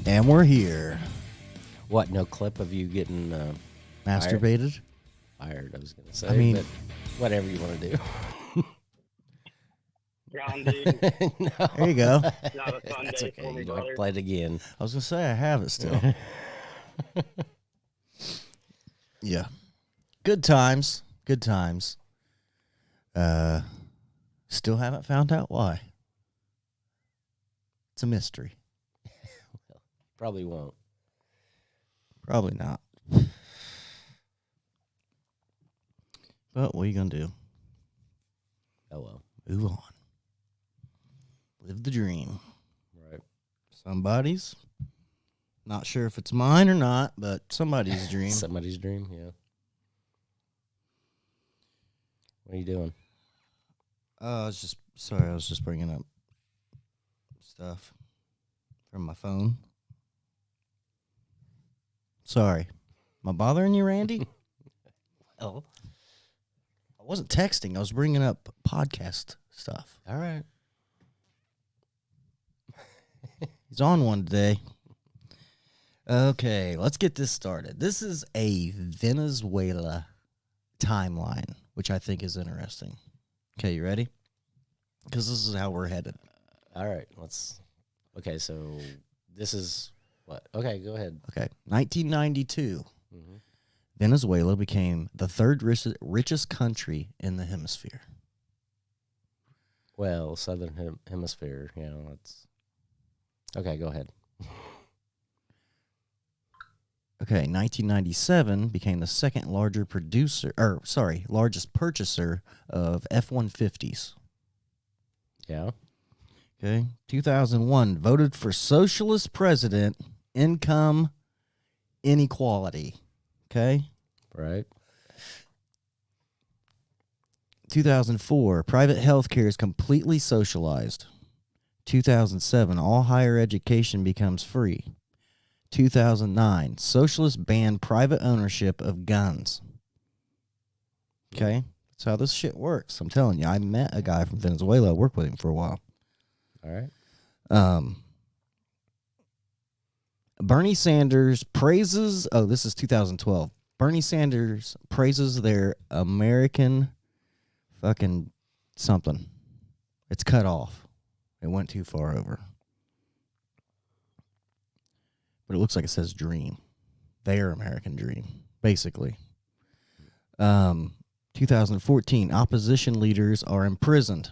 And we're here. What, no clip of you getting Masturbated? fired, I was going to say. I mean- but whatever you want to do. Grounding. No. There you go. Not a fun That's day okay. for me, You don't have brother. to play it again. I was going to say, I have it still. Yeah. Good times. Good times. Still haven't found out why. It's a mystery. Probably won't. Probably not. But what are you going to do? Oh, well. Move on. Live the dream. Right. Somebody's. Not sure if it's mine or not, but somebody's dream. Somebody's dream, yeah. What are you doing? I was just bringing up stuff from my phone. Sorry. Am I bothering you, Randy? Oh. I wasn't texting. I was bringing up podcast stuff. All right. He's on one today. Okay, let's get this started. This is a Venezuela timeline, which I think is interesting. Okay, you ready? Because this is how we're headed. All right. Okay, so this is what? Okay, go ahead. Okay, 1992. Mm-hmm. Venezuela became the third richest country in the hemisphere. Well, Southern Hemisphere, that's... Okay, go ahead. Okay, 1997 became the second largest purchaser of F-150s. Yeah. Okay, 2001 voted for socialist president, income inequality. Okay, Right. 2004 private health care is completely socialized. 2007 all higher education becomes free. 2009 socialists ban private ownership of guns. Okay, that's how this shit works. I'm telling you, I met a guy from Venezuela. I worked with him for a while. All right. Bernie Sanders praises... Oh, this is 2012. Bernie Sanders praises their American fucking something. It's cut off. It went too far over. But it looks like it says dream. Their American dream, basically. 2014, opposition leaders are imprisoned.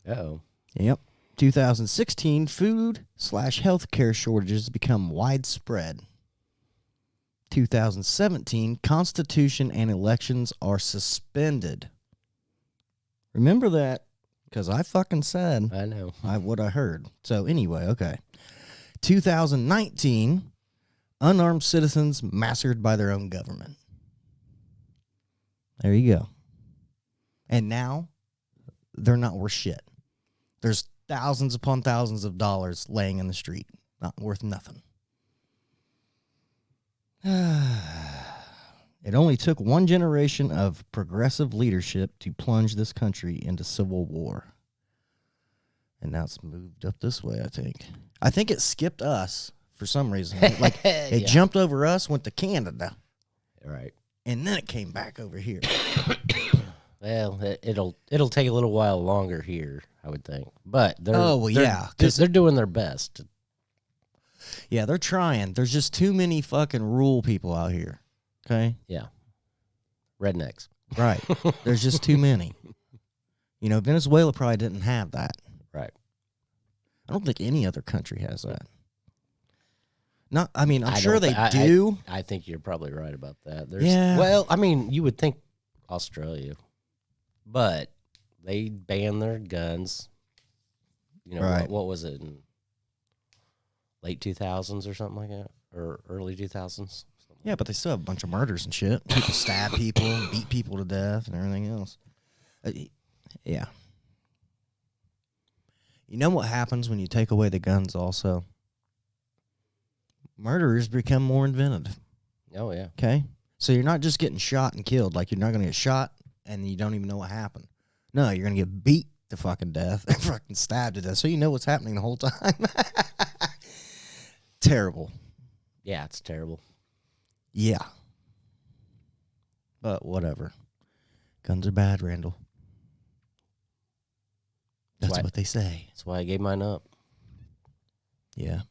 Uh-oh. Yep. 2016, food/healthcare shortages become widespread. 2017, Constitution and elections are suspended. Remember that, because I fucking said I know. what I heard. So anyway, okay. 2019, unarmed citizens massacred by their own government. There you go. And now, they're not worth shit. There's thousands upon thousands of dollars laying in the street. Not worth nothing. It only took one generation of progressive leadership to plunge this country into civil war. And now it's moved up this way, I think. I think it skipped us for some reason. Like, it Yeah. jumped over us, went to Canada, All right. and then it came back over here. Well, it'll take a little while longer here, I would think. But they're yeah, they're doing their best. Yeah, they're trying. There's just too many fucking rural people out here. Okay? Yeah. Rednecks. Right. There's just too many. You know, Venezuela probably didn't have that. Right. I don't think any other country has that. Not. I mean, I'm I sure don't they thi- do. I think you're probably right about that. Yeah. Well, I mean, you would think Australia, but they banned their guns. You know, Right. what was it, in late 2000s or something like that? Or early 2000s? Yeah, but they still have a bunch of murders and shit. People stab people, and beat people to death, and everything else. Yeah. You know what happens when you take away the guns also? Murderers become more inventive. Oh, yeah. Okay? So you're not just getting shot and killed. Like, you're not going to get shot and you don't even know what happened. No, you're going to get beat to fucking death and fucking stabbed to death. So you know what's happening the whole time. terrible. Yeah, it's terrible. Yeah. But whatever. Guns are bad, Randall. That's what they say. That's why I gave mine up. Yeah.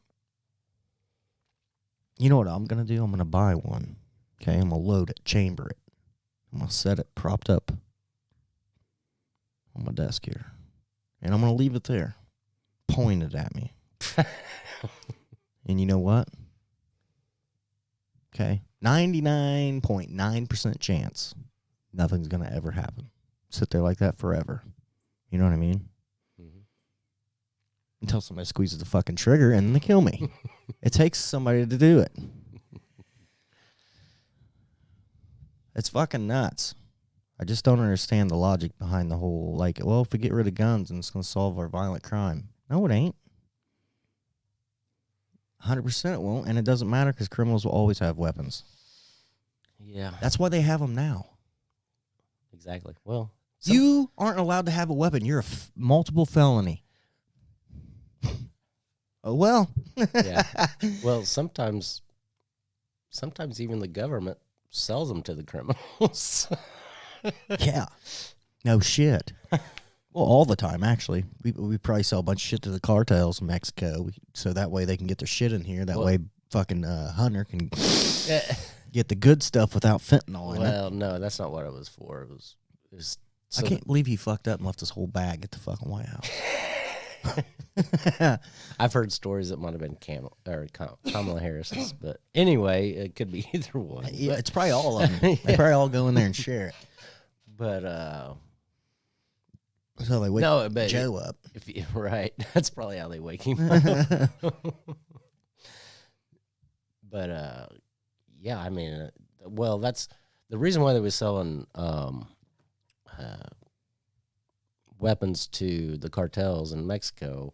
You know what I'm going to do? I'm going to buy one. Okay, I'm going to load it, chamber it. I'm going to set it propped up on my desk here. And I'm going to leave it there, pointed at me. And you know what? Okay, 99.9% chance nothing's going to ever happen. Sit there like that forever. You know what I mean? Mm-hmm. Until somebody squeezes the fucking trigger and they kill me. It takes somebody to do it. It's fucking nuts. I just don't understand the logic behind the whole, like, well, if we get rid of guns and it's going to solve our violent crime. No, it ain't. 100% it won't, and it doesn't matter because criminals will always have weapons. Yeah. That's why they have them now. Exactly. Well, you aren't allowed to have a weapon. You're a multiple felony. Oh, well. Yeah. Well, sometimes even the government sells them to the criminals. Yeah. No shit. Well, all the time, actually. We probably sell a bunch of shit to the cartels in Mexico, so that way they can get their shit in here. That way fucking Hunter can get the good stuff without fentanyl in it. Well, no, that's not what it was for. It was I can't believe he fucked up and left his whole bag at the fucking White House. I've heard stories that might have been Kamala Harris's, but anyway, it could be either one. Yeah, it's probably all of them. They probably all go in there and share it. But so they wake Joe up. Right, that's probably how they wake him up. But yeah, I mean, well, that's the reason why they were selling weapons to the cartels in Mexico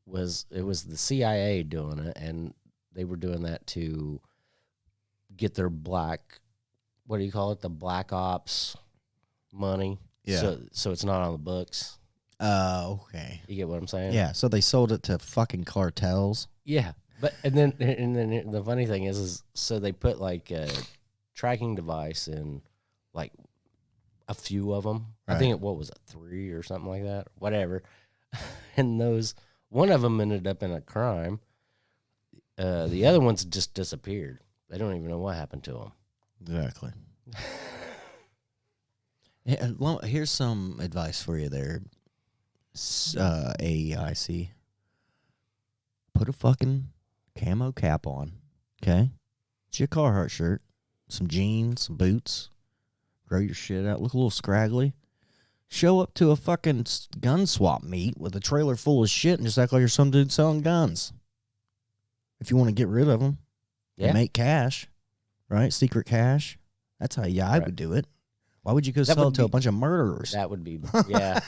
was the CIA doing it, and they were doing that to get their black, what do you call it, the black ops money. Yeah. So it's not on the books. Okay. You get what I'm saying? Yeah. So they sold it to fucking cartels. Yeah. But and then the funny thing is so they put like a tracking device in like a few of them. Right. I think what was it, 3 or something like that, whatever. And one of them ended up in a crime. The other ones just disappeared. They don't even know what happened to them. Exactly. Here's some advice for you there, AEIC. Put a fucking camo cap on, okay? It's your Carhartt shirt, some jeans, some boots. Grow your shit out. Look a little scraggly. Show up to a fucking gun swap meet with a trailer full of shit and just act like you're some dude selling guns. If you want to get rid of them and make cash, right? Secret cash. That's how I would do it. Why would you go sell it to a bunch of murderers? That would be, yeah.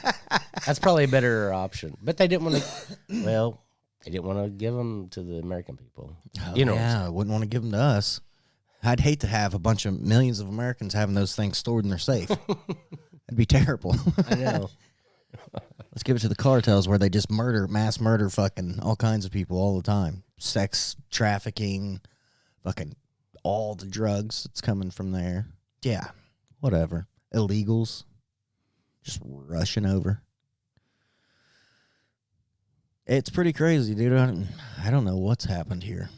That's probably a better option. But they didn't want to, well, they didn't want to give them to the American people. Oh, you know, yeah, I wouldn't want to give them to us. I'd hate to have a bunch of millions of Americans having those things stored in their safe. That'd be terrible. I know. Let's give it to the cartels where they just mass murder fucking all kinds of people all the time. Sex trafficking, fucking all the drugs that's coming from there. Yeah, whatever. Illegals just rushing over. It's pretty crazy, dude. I don't know what's happened here.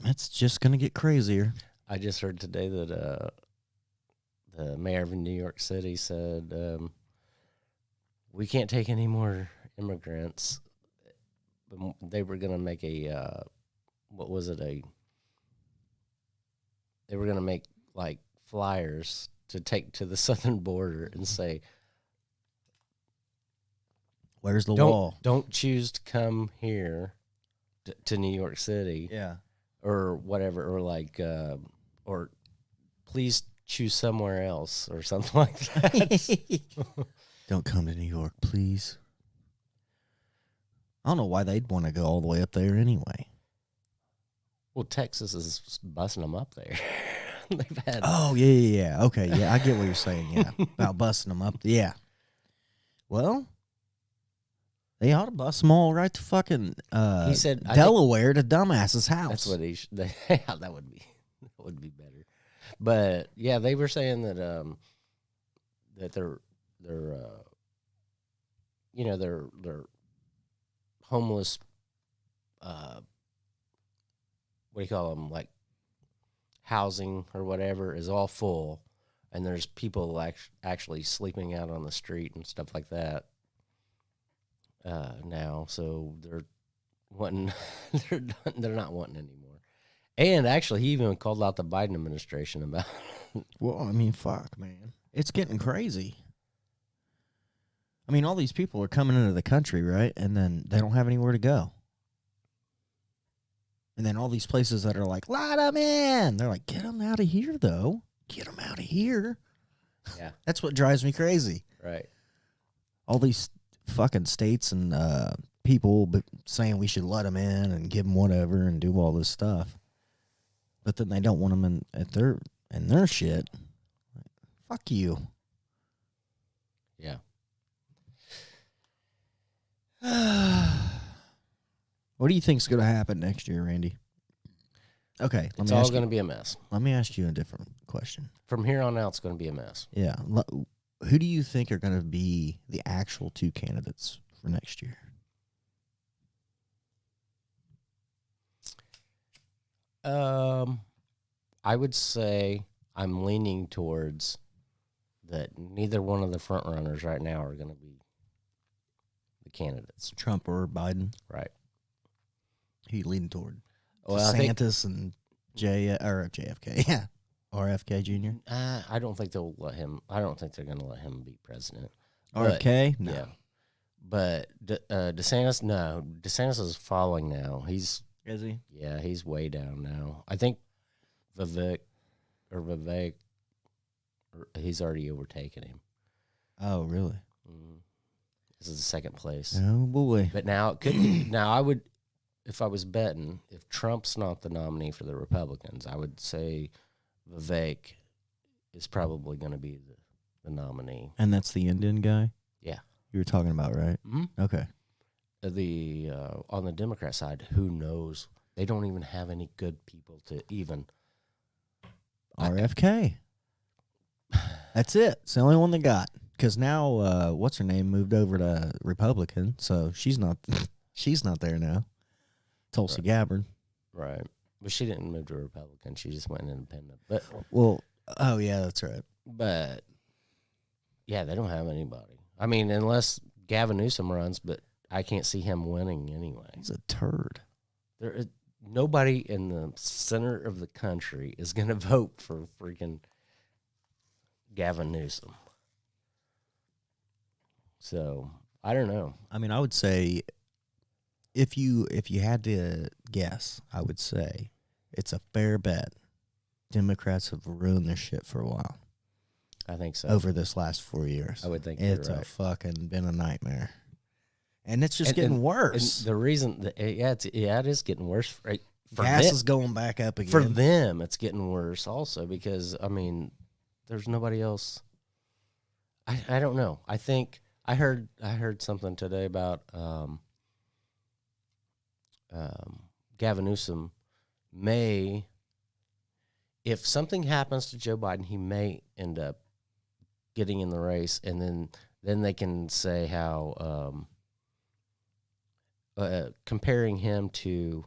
It's just going to get crazier. I just heard today that the mayor of New York City said, we can't take any more immigrants. They were going to make they were going to make like flyers to take to the southern border and say, where's the wall? Don't choose to come here to New York City. Yeah. Or whatever, or like, or please choose somewhere else, or something like that. Don't come to New York, please. I don't know why they'd want to go all the way up there anyway. Well, Texas is busting them up there. They've had. Oh, yeah. Okay, yeah, I get what you're saying, yeah. About busting them up. Yeah. Well, They ought to bust them all right to fucking He said I think Delaware to dumbass's house. that's what he. Yeah, that would be better. But yeah, they were saying that that they're they're homeless. What do you call them? Like housing or whatever is all full, and there's people actually sleeping out on the street and stuff like that now. So they're wanting they're not wanting anymore. And actually, he even called out the Biden administration about. Well, I mean, fuck, man, it's getting crazy. I mean, all these people are coming into the country, right? And then they don't have anywhere to go. And then all these places that are like, let them in. They're like, get them out of here, though. Get them out of here. Yeah, That's what drives me crazy. right. All these fucking states and people saying we should let them in and give them whatever and do all this stuff. But then they don't want them in their shit. Fuck you. Yeah. What do you think's going to happen next year, Randy? Okay, It's all going to be a mess. let me ask you a different question. From here on out, it's going to be a mess. Yeah, who do you think are going to be the actual two candidates for next year? I would say I'm leaning towards that neither one of the front runners right now are going to be the candidates. Trump or Biden? Right. Who you leaning toward? Well, I think DeSantis and JFK, yeah, RFK Jr. I don't think they'll let him. I don't think they're going to let him be president. RFK, no. Yeah. But DeSantis, no. DeSantis is falling now. Is he? Yeah, he's way down now. I think Vivek, he's already overtaken him. Oh, really? This is the second place. Oh boy. But now it could be. Now I would, if I was betting, if Trump's not the nominee for the Republicans, I would say Vivek is probably going to be the nominee. And that's the Indian guy Yeah. you were talking about, right? Mm-hmm. Okay. The on the Democrat side, who knows? They don't even have any good people to even. RFK. That's it. It's the only one they got. Because now, what's her name moved over to Republican, so she's not there now. Tulsi Gabbard. Right. But she didn't move to Republican. She just went independent. But Oh yeah, that's right. Yeah, they don't have anybody. I mean, unless Gavin Newsom runs, but I can't see him winning anyway. He's a turd. Nobody in the center of the country is going to vote for freaking Gavin Newsom. So I don't know. I mean, I would say if you had to guess, I would say it's a fair bet. Democrats have ruined their shit for a while. I think so. Over this last 4 years. I would think it's you're right. a fucking been a nightmare. And it's just getting worse. And the reason, it is getting worse. Right? Gas is going back up again. For them, it's getting worse also because, I mean, there's nobody else. I don't know. I think I heard something today about Gavin Newsom may, if something happens to Joe Biden, he may end up getting in the race, and then they can say how comparing him to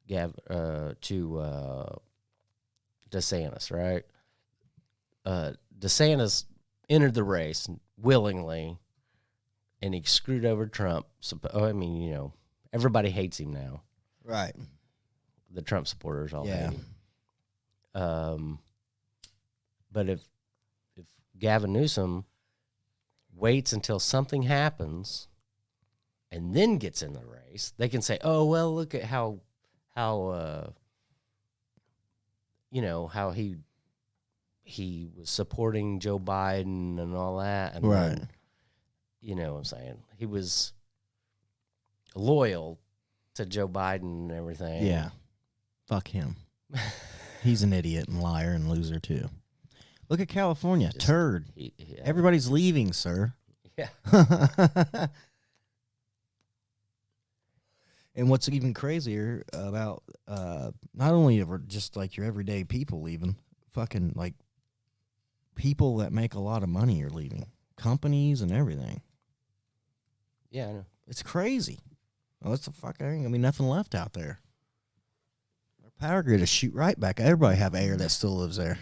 DeSantis, right? DeSantis entered the race willingly, and he screwed over Trump. I mean, you know, everybody hates him now. Right. The Trump supporters all Yeah. hate him. But if Gavin Newsom waits until something happens and then gets in the race, they can say, "Oh well, look at how you know how he was supporting Joe Biden and all that, and Right. then, you know what I'm saying, he was loyal to Joe Biden and everything." Yeah. Fuck him. He's an idiot and liar and loser too. Look at California. Turd. Yeah. Everybody's leaving, sir. Yeah. And what's even crazier about not only just like your everyday people leaving, fucking like people that make a lot of money are leaving, companies and everything. Yeah, I know. It's crazy. Well, that's the fuck. There ain't gonna be nothing left out there. Our power grid is shoot right back. Everybody have air that still lives there.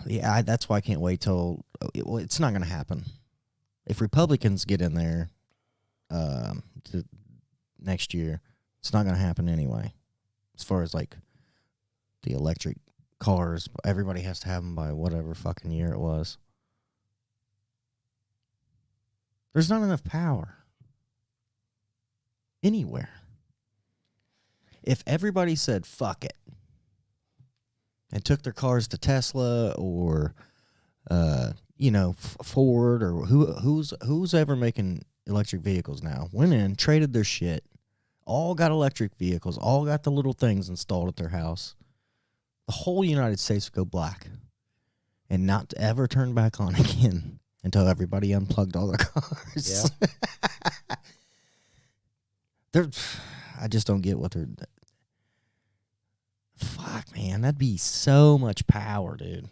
Yeah, that's why I can't wait till. Well, it's not gonna happen. If Republicans get in there, next year, it's not gonna happen anyway. As far as like the electric cars, everybody has to have them by whatever fucking year it was. There's not enough power anywhere. If everybody said fuck it and took their cars to Tesla or Ford or who's ever making electric vehicles now, went in, traded their shit, all got electric vehicles, all got the little things installed at their house, the whole United States would go black and not to ever turn back on again until everybody unplugged all their cars. Yeah. I just don't get what they're... Fuck, man, that'd be so much power, dude.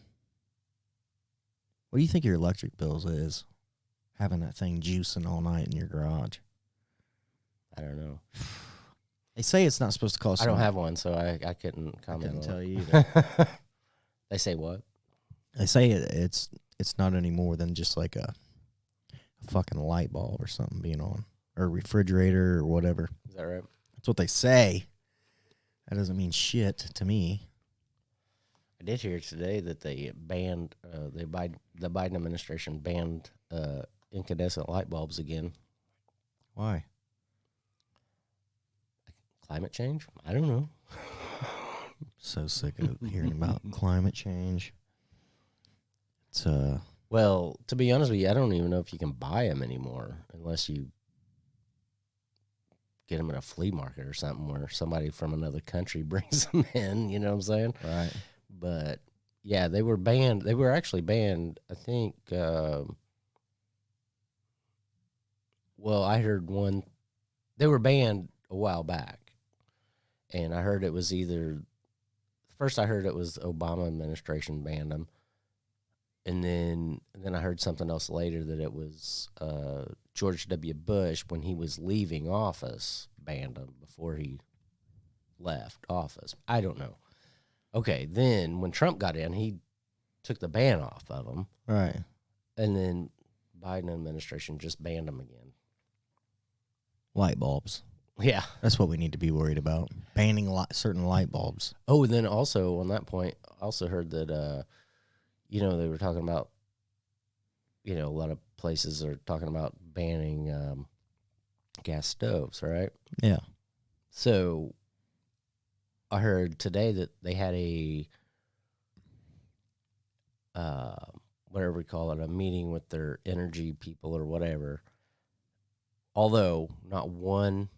What do you think your electric bills is? Having that thing juicing all night in your garage. I don't know. They say it's not supposed to cost. I don't have one, so I couldn't comment. I couldn't on tell it. you either. They say what? They say it's not any more than just like a fucking light bulb or something being on, or a refrigerator or whatever. Is that right? That's what they say. That doesn't mean shit to me. I did hear today that they banned the Biden administration banned incandescent light bulbs again. Why? Climate change? I don't know. So sick of hearing about climate change. It's Well, to be honest with you, I don't even know if you can buy them anymore unless you get them at a flea market or something where somebody from another country brings them in. You know what I'm saying? right. But yeah, they were banned. They were actually banned. I think. Well, I heard one. They were banned a while back, and I heard it was either. First, I heard it was Obama administration banned them, and then I heard something else later that it was George W. Bush when he was leaving office banned them before he left office. I don't know. Okay, then when Trump got in, he took the ban off of them. Right. And then Biden administration just banned them again. Light bulbs. Yeah. That's what we need to be worried about. Banning certain light bulbs. Oh, and then also on that point, I also heard that, they were talking about, a lot of places are talking about banning gas stoves, right? Yeah. So I heard today that they had whatever we call it, a meeting with their energy people or whatever. Although not one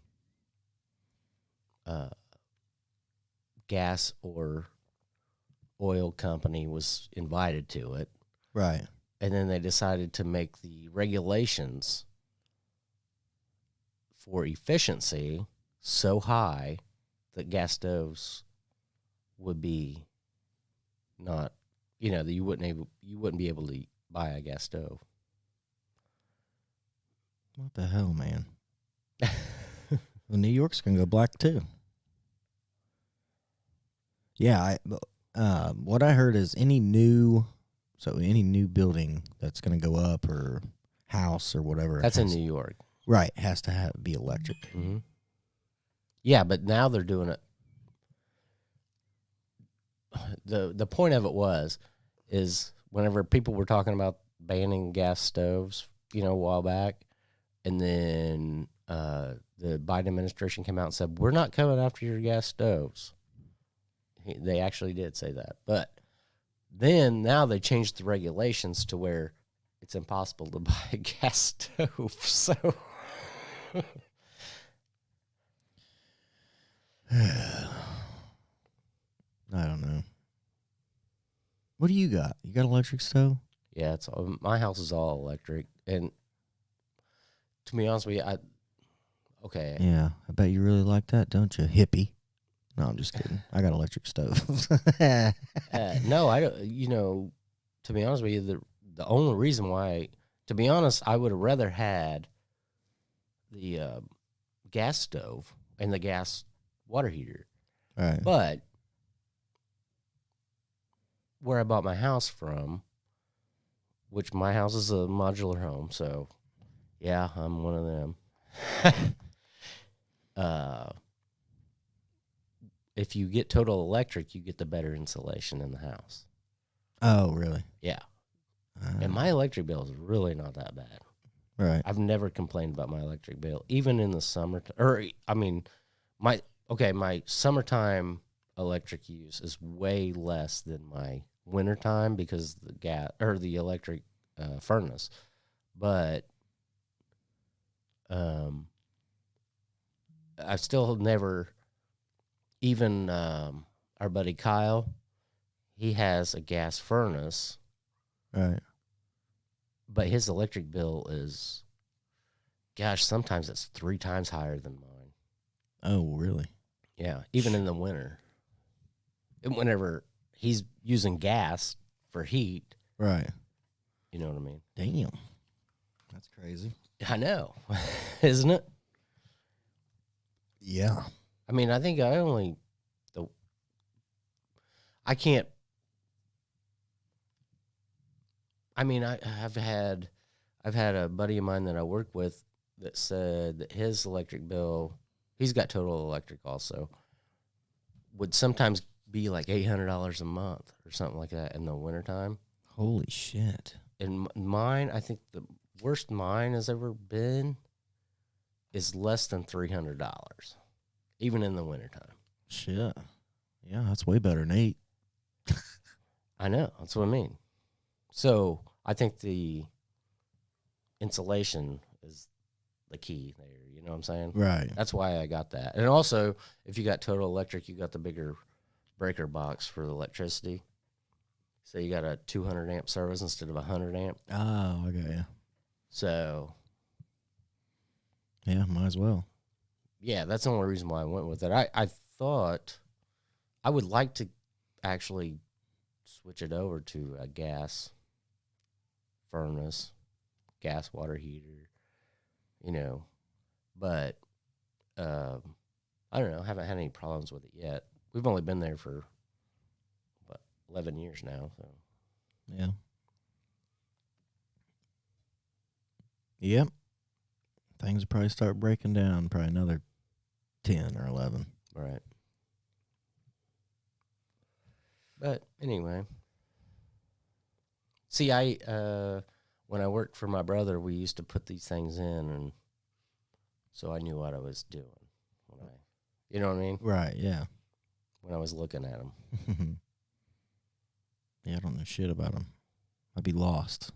gas or oil company was invited to it. Right. And then they decided to make the regulations for efficiency so high that gas stoves would be not, that you wouldn't be able to buy a gas stove. What the hell, man? Well, New York's gonna go black too. Yeah, what I heard is any new building that's gonna go up or house or whatever. That's in New York, right? Has to be electric. Mm-hmm. Yeah, but now they're doing it. The point of it is whenever people were talking about banning gas stoves, a while back, and then the Biden administration came out and said, we're not coming after your gas stoves. They actually did say that. But then now they changed the regulations to where it's impossible to buy a gas stove. So I don't know. What do you got? You got an electric stove? yeah, my house is all electric, and to be honest with you, okay. Yeah, I bet you really like that, don't you, hippie? No, I'm just kidding. I got electric stove. No, I don't. To be honest with you, the only reason why, to be honest, I would have rather had the gas stove and the gas water heater. Right. But where I bought my house from, which my house is a modular home, so yeah, I'm one of them. If you get Total Electric, you get the better insulation in the house. Oh, really? Yeah. And my electric bill is really not that bad. Right. I've never complained about my electric bill, even in the summer. My summertime electric use is way less than my wintertime because the gas or the electric furnace. But I've still never, even our buddy Kyle, he has a gas furnace. Right. But his electric bill is, gosh, sometimes it's 3 times higher than mine. Oh, really? Yeah, even in the winter. And whenever he's using gas for heat. Right. You know what I mean? Damn. That's crazy. I know. Isn't it? Yeah. I mean, I think I can't. I mean, I've had a buddy of mine that I work with that said that his electric bill, he's got Total Electric also, would sometimes be like $800 a month or something like that in the wintertime. Holy shit. And mine, I think the worst mine has ever been is less than $300, even in the wintertime. Shit. Yeah, that's way better than 8. I know. That's what I mean. So I think the insulation is the key there. You know what I'm saying? Right. That's why I got that. And also, if you got Total Electric, you got the bigger breaker box for the electricity. So you got a 200 amp service instead of a 100 amp. Oh, I got you. So yeah, might as well. Yeah, that's the only reason why I went with it. I thought I would like to actually switch it over to a gas furnace, gas water heater, but I don't know. I haven't had any problems with it yet. We've only been there for 11 years now. So yeah. Yep. Things will probably start breaking down probably another 10 or 11. Right. But anyway, see, when I worked for my brother, we used to put these things in, and so I knew what I was doing. You know what I mean? Right, yeah. When I was looking at them. Yeah, I don't know shit about them. I'd be lost.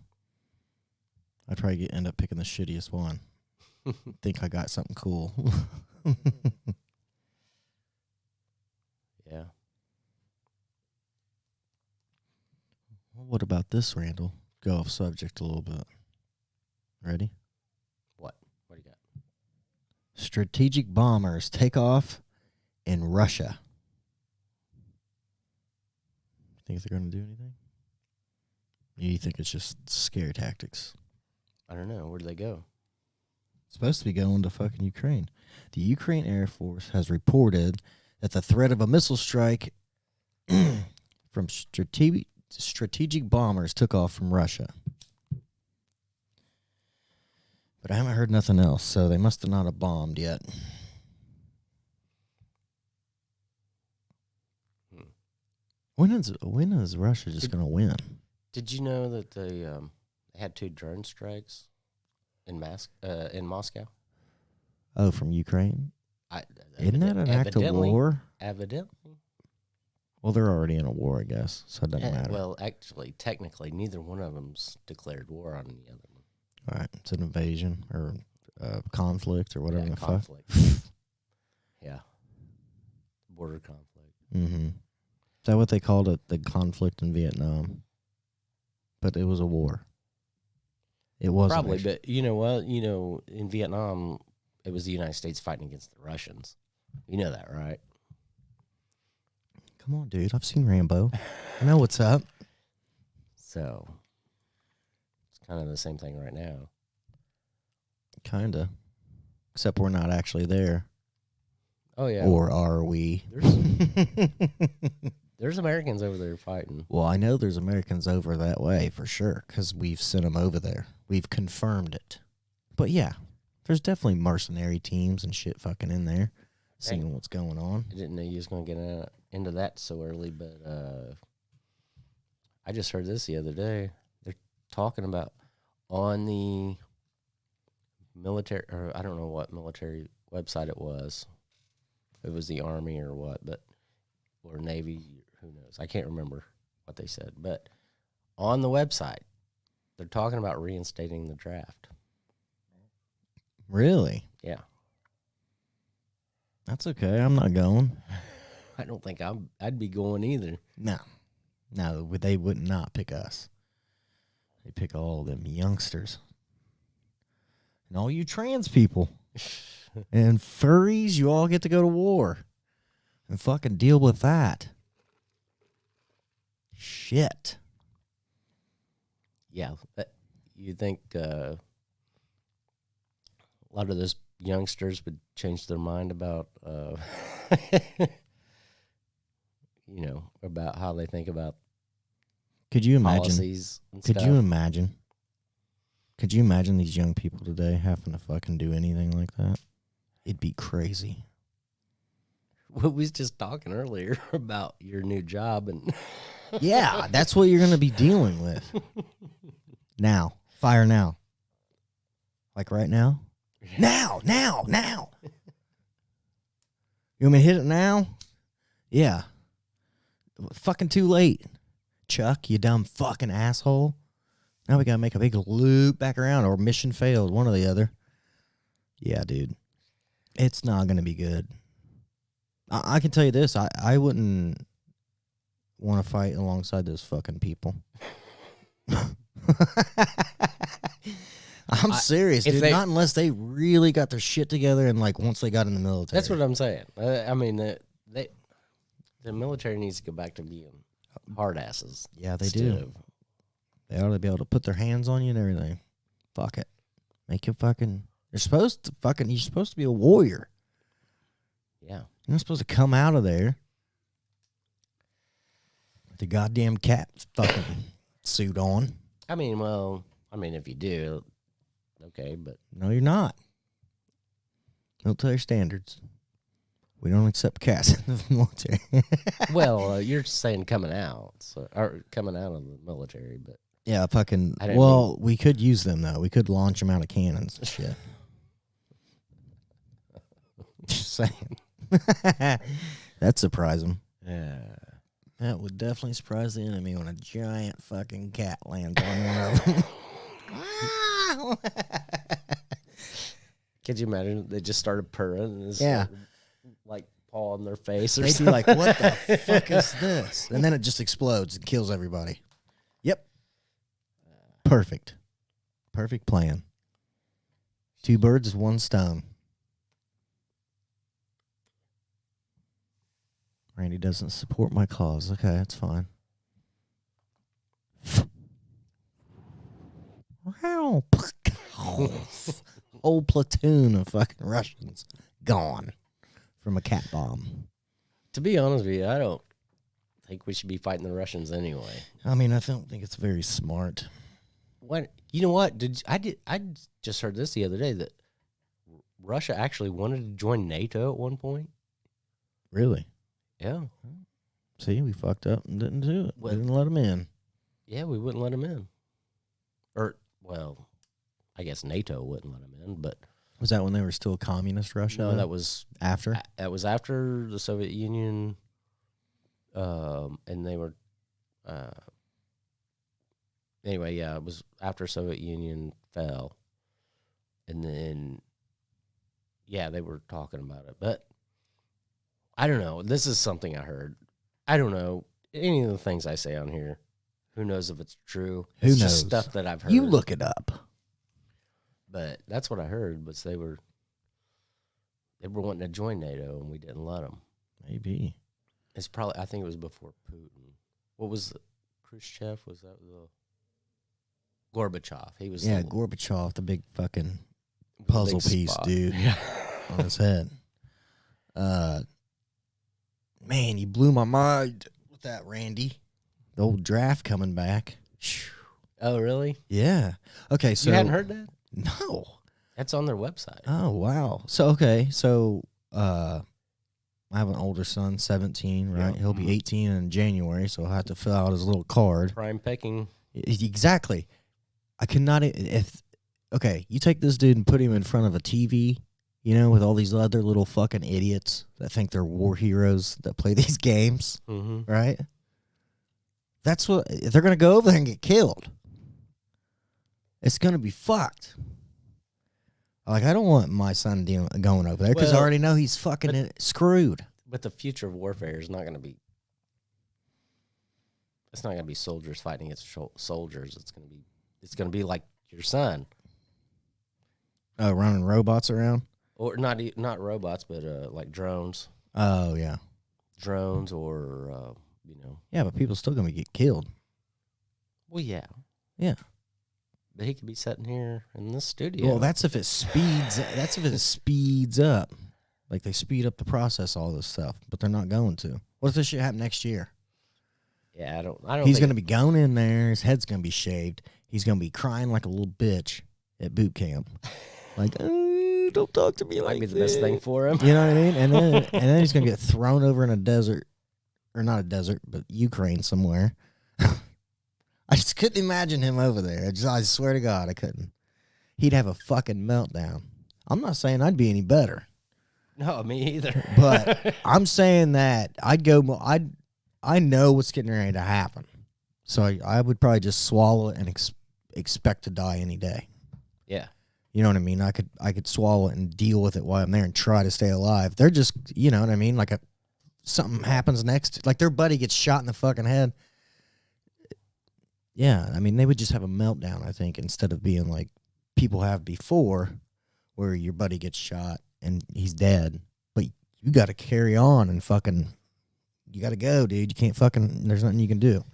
I'd probably end up picking the shittiest one. Think I got something cool. Yeah. Well, what about this, Randall? Go off subject a little bit. Ready? What? What do you got? Strategic bombers take off in Russia. Think they're going to do anything? Or you think it's just scare tactics? I don't know. Where do they go? Supposed to be going to fucking Ukraine. The Ukraine Air Force has reported that the threat of a missile strike from strategic bombers took off from Russia. But I haven't heard nothing else, so they must have not have bombed yet. When is Russia just going to win? Did you know that they had 2 drone strikes in Moscow? Oh, from Ukraine? Isn't that an act of war? Evidently. Well, they're already in a war, I guess, so it doesn't matter. Well, actually, technically, neither one of them's declared war on the other one. All right, it's an invasion or conflict or whatever the conflict. Yeah. Border conflict. Mm-hmm. Is that what they called it, the conflict in Vietnam? But it was a war. It was Probably, but you know what? You know, in Vietnam, it was the United States fighting against the Russians. You know that, right? Come on, dude. I've seen Rambo. I know what's up. So it's kind of the same thing right now. Kinda. Except we're not actually there. Oh yeah. Or are we? There's Americans over there fighting. Well, I know there's Americans over that way for sure, because we've sent them over there. We've confirmed it. But yeah, there's definitely mercenary teams and shit fucking in there, seeing what's going on. I didn't know you was going to get into that so early, but I just heard this the other day. They're talking about on the military, or I don't know what military website it was. It was the Army or what, but or Navy, who knows? I can't remember what they said, but on the website, they're talking about reinstating the draft. Really? Yeah. That's okay. I'm not going. I don't think I'd be going either. No, they would not pick us. They pick all them youngsters and all you trans people and furries. You all get to go to war and fucking deal with that shit. Yeah, you think a lot of those youngsters would change their mind about, you know, about how they think about Could you imagine? policies and Could stuff? you imagine? Could you imagine these young people today having to fucking do anything like that? It'd be crazy. We was just talking earlier about your new job, and Yeah, that's what you're going to be dealing with. Now. Fire now. Like right now? Now. You want me to hit it now? Yeah. Fucking too late. Chuck, you dumb fucking asshole. Now we got to make a big loop back around, or mission failed, one or the other. Yeah, dude. It's not going to be good. I can tell you this. I wouldn't want to fight alongside those fucking people. I'm serious, dude. Not unless they really got their shit together and, like, once they got in the military. that's what I'm saying. I mean, the military needs to go back to being hard asses. Yeah, they do. They ought to be able to put their hands on you and everything. Fuck it. Make you fucking... You're supposed to be a warrior. Yeah. You're not supposed to come out of there with the goddamn cat fucking suit on. I mean, if you do, okay, but No, you're not. Military standards. We don't accept cats in the military. well, you're saying coming out, or coming out of the military, but Yeah, fucking... I didn't Well, we could use them, though. We could launch them out of cannons and shit. Just saying. That'd surprise them. yeah. That would definitely surprise the enemy when a giant fucking cat lands on one of them. Could you imagine they just started purring and it's Yeah. like paw on their face or They'd be something? like, what the fuck is this? And then it just explodes and kills everybody. Yep. Perfect. Perfect plan. 2 birds, 1 stone. Randy doesn't support my cause. Okay, that's fine. Whole platoon of fucking Russians gone from a cat bomb. To be honest with you, I don't think we should be fighting the Russians anyway. I mean, I don't think it's very smart. What you know? What I just heard this the other day that Russia actually wanted to join NATO at one point. Really? Yeah. See, we fucked up and didn't do it. What? We didn't let them in. Yeah, we wouldn't let them in. Or, well, I guess NATO wouldn't let them in, but Was that when they were still communist Russia? no, then? that was after. after the Soviet Union, and they were, anyway, yeah, it was after Soviet Union fell, and then, yeah, they were talking about it, but I don't know. This is something I heard. I don't know any of the things I say on here. Who knows if it's true? Who It's knows? just stuff that I've heard. You look it up. But that's what I heard was they were wanting to join NATO and we didn't let them. Maybe. It's probably, I think it was before Putin. What was Khrushchev? Was that the Gorbachev? He was Gorbachev, the big fucking puzzle piece, spot. dude, Yeah. on his head. Man, you blew my mind with that, Randy. The old draft coming back. Oh, really? Yeah. Okay, so You hadn't heard that? No. That's on their website. Oh, wow. So I have an older son, 17, right? Yeah. He'll be 18 in January, so I'll have to fill out his little card. Prime picking. Exactly. I cannot, you take this dude and put him in front of a TV, with all these other little fucking idiots that think they're war heroes that play these games, Mm-hmm. right? That's what, they're going to go over there and get killed. It's going to be fucked. Like, I don't want my son going over there because I already know he's fucking screwed. But the future of warfare is not going to be. It's not going to be soldiers fighting against soldiers. It's going to be like your son. Oh, running robots around? Or not robots, but like drones. Oh, yeah. Drones or Yeah, but people still going to get killed. Well, yeah. Yeah. But he could be sitting here in this studio. Well, that's if it speeds up. Like, they speed up the process, all this stuff, but they're not going to. What if this shit happen next year? Yeah, I don't. He's going to be going in there. His head's going to be shaved. He's going to be crying like a little bitch at boot camp. Like, don't talk to me like that. Might be the best thing for him. You know what I mean? And then he's going to get thrown over in a desert, or not a desert, but Ukraine somewhere. I just couldn't imagine him over there. I swear to God, I couldn't. He'd have a fucking meltdown. I'm not saying I'd be any better. No, me either. But I'm saying that I know what's getting ready to happen. So I would probably just swallow it and expect to die any day. Yeah. You know what I mean? I could swallow it and deal with it while I'm there and try to stay alive. They're just, you know what I mean? Like something happens next. Like their buddy gets shot in the fucking head. Yeah, I mean, they would just have a meltdown, I think, instead of being like people have before where your buddy gets shot and he's dead. But you got to carry on and fucking, you got to go, dude. You can't fucking, there's nothing you can do.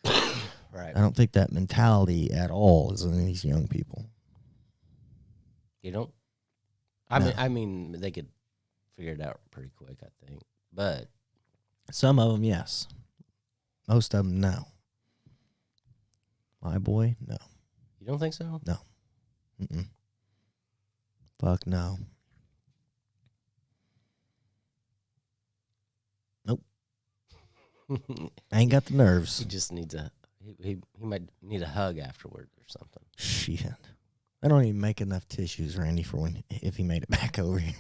Right. I don't think that mentality at all is in these young people. You don't? No. I mean, they could figure it out pretty quick, I think. But Some of them, yes. Most of them, no. My boy, no. you don't think so? No. Mm-mm. Fuck no. Nope. I ain't got the nerves. He just needs he might need a hug afterward or something. Shit. I don't even make enough tissues, Randy, for if he made it back over here.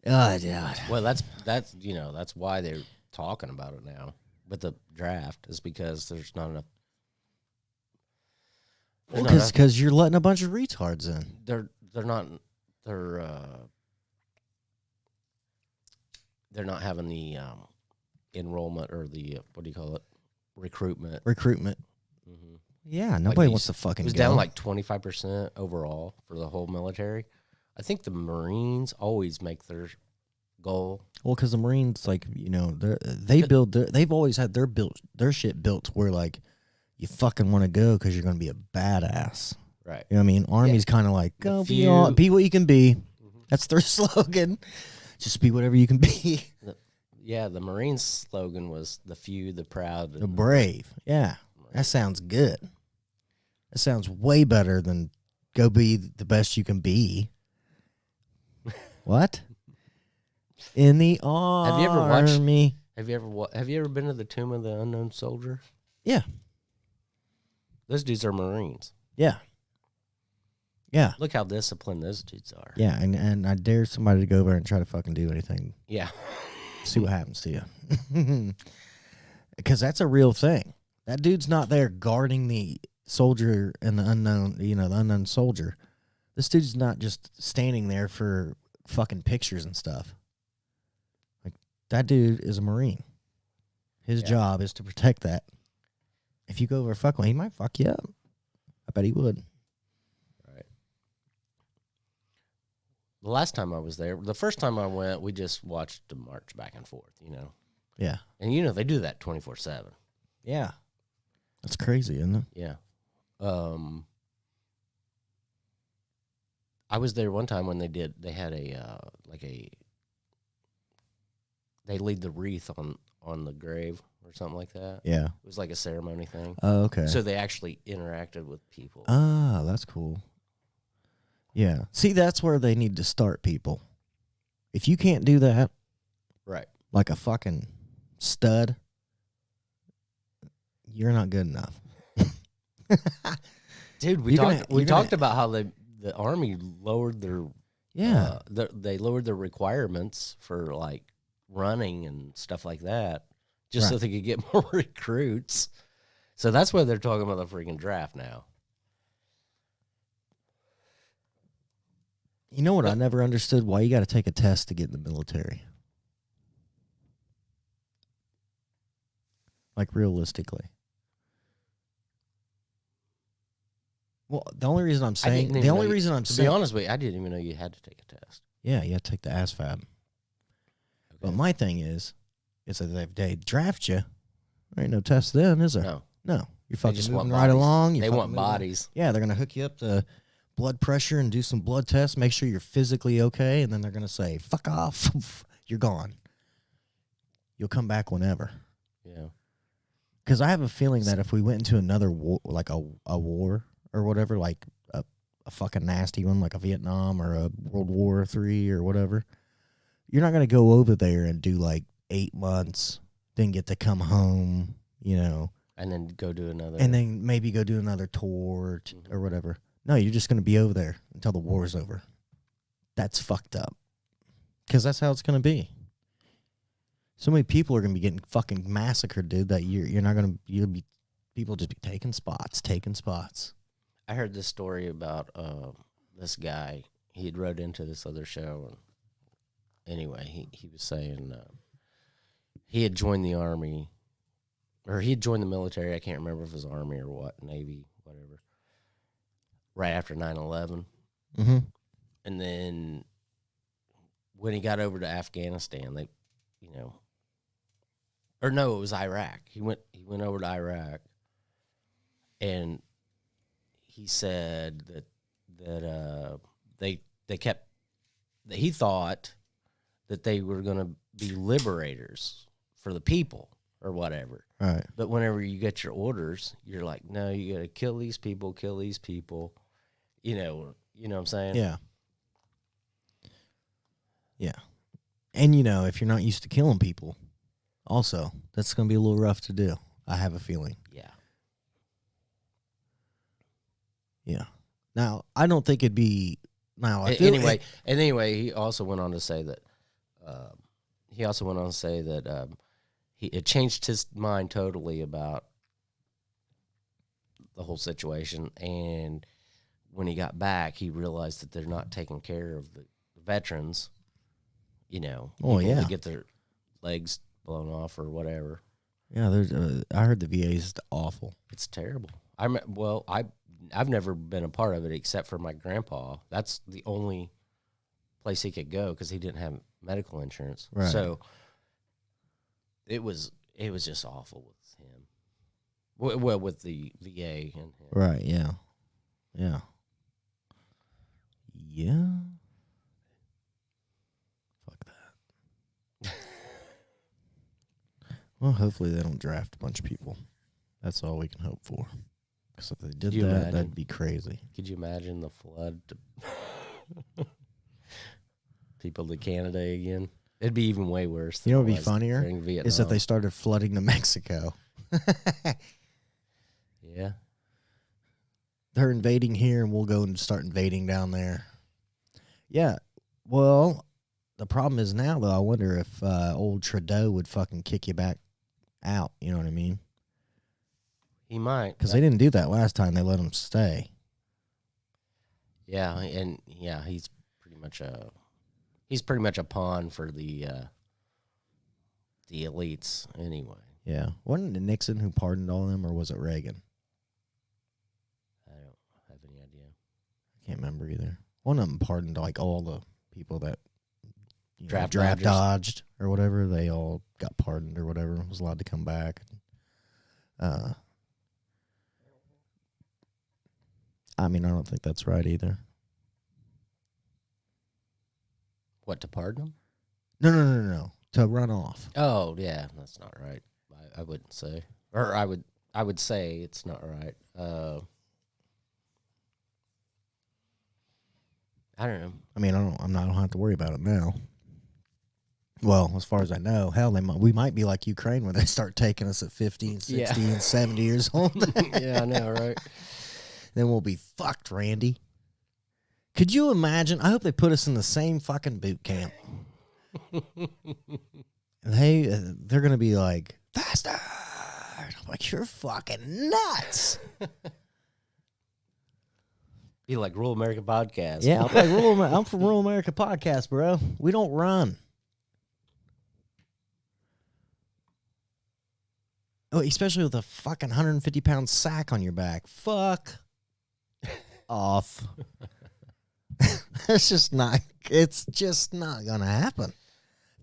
Oh, God. Well, that's why they're talking about it now with the draft, is because there's not enough. Because you're letting a bunch of retards in. They're not having the enrollment or the what do you call it, recruitment. Mm-hmm. Yeah, nobody wants to It fucking was go. down like 25% overall for the whole military. I think the Marines always make their goal. Well, because the Marines, like, you know, they've always had their shit built where, like, you fucking want to go because you're going to be a badass. Right. You know what I mean? Army's kind of like, go be what you can be. Mm-hmm. That's their slogan. Just be whatever you can be. The Marines slogan was the few, the proud, The brave. Yeah. That sounds good. That sounds way better than go be the best you can be. What? In the army. Have you ever watched? Have you ever been to the Tomb of the Unknown Soldier? Yeah. Those dudes are Marines. Yeah. Yeah. Look how disciplined those dudes are. Yeah, and I dare somebody to go over and try to fucking do anything. Yeah. See what happens to you. Because that's a real thing. That dude's not there guarding the soldier and the unknown soldier. This dude's not just standing there for fucking pictures and stuff. Like, that dude is a Marine. His job is to protect that. If you go over fuck one, he might fuck you up. I bet he would. the last time I was there, the first time I went, we just watched the march back and forth, Yeah. And they do that 24/7. Yeah. That's crazy, isn't it? Yeah. I was there one time when they had they laid the wreath on the grave or something like that. Yeah. It was like a ceremony thing. Oh, okay. So they actually interacted with people. Ah, that's cool. Yeah. See, that's where they need to start, people. If you can't do that, Right. like a fucking stud, you're not good enough. Dude, we You're gonna- talked about how the Army lowered their Yeah. they lowered their requirements for like running and stuff like that, just so Right. they could get more recruits. So that's why they're talking about the freaking draft now. You know what? I never understood why you got to take a test to get in the military. Like realistically. Well, the only reason I'm saying, To be honest with you, I didn't even know you had to take a test. yeah, you have to take the ASVAB. Okay. But my thing is that if they draft you, there ain't no test then, is there? No, You're fucking just moving want right bodies. along. they fucking want moving- bodies. Yeah, they're gonna hook you up to blood pressure and do some blood tests, make sure you're physically okay, and then they're gonna say, "Fuck off, you're gone. You'll come back whenever." Yeah. Because I have a feeling that if we went into another war, like a war or whatever, like a fucking nasty one, like a Vietnam or a World War III or whatever, you're not gonna go over there and do like 8 months, then get to come home, And then go do another. and then maybe go do another tour or whatever. No, you're just going to be over there until the war's over. That's fucked up. Because that's how it's going to be. So many people are going to be getting fucking massacred, dude, that you're not going to, people just be taking spots. I heard this story about this guy. He had wrote into this other show. And anyway, he was saying he had joined the Army, or he had joined the military. I can't remember if it was Army or what, Navy, whatever, right after 9/11. Mm-hmm. And then when he got over to Afghanistan, they, or no, it was Iraq. He went over to Iraq, and he said that he thought that they were going to be liberators for the people or whatever. Right. But whenever you get your orders, you're like, no, you got to kill these people. You know what I'm saying? Yeah. Yeah. And, if you're not used to killing people, also, that's going to be a little rough to do. I have a feeling. Yeah. Yeah. Now, I don't think it'd be. Now, I feel Anyway, he also went on to say that. It changed his mind totally about the whole situation, and when he got back, he realized that they're not taking care of the veterans. Oh, yeah. to get their legs blown off or whatever. Yeah, I heard the VA is awful. It's terrible. I've never been a part of it except for my grandpa. That's the only place he could go because he didn't have medical insurance. Right. So it was just awful with him. Well, with the VA and him. Right, yeah. Yeah. Yeah. Fuck that. Well, hopefully they don't draft a bunch of people. That's all we can hope for. Because if they did you that, imagine? that'd be crazy. Could you imagine the flood? People to Canada again? It'd be even way worse. You know than what would it be was funnier? during Vietnam. Is that they started flooding to Mexico. Yeah. They're invading here, and we'll go and start invading down there. Yeah. Well, the problem is now, though, I wonder if old Trudeau would fucking kick you back out. You know what I mean? He might. Because they didn't do that last time. They let him stay. Yeah, and he's pretty much a pawn for the elites anyway. Yeah. Wasn't it Nixon who pardoned all of them, or was it Reagan? I don't have any idea. I can't remember either. One of them pardoned like all the people that Draft draft dodgers. dodged or whatever, they all got pardoned or whatever, was allowed to come back. I mean, I don't think that's right either. What, to pardon them? No. To run off. Oh, yeah, that's not right. I wouldn't say. Or I would say it's not right. I don't know. I mean, I don't have to worry about it now. Well, as far as I know, hell, we might be like Ukraine where they start taking us at 15, 60, and 70 years old. Yeah, I know, right? Then we'll be fucked, Randy. Could you imagine? I hope they put us in the same fucking boot camp. They're going to be like, faster. I'm like, you're fucking nuts. Be like Rural America Podcast. Yeah, I'm from Rural America Podcast, bro. We don't run. Oh, especially with a fucking 150-pound sack on your back. Fuck off. It's just not gonna happen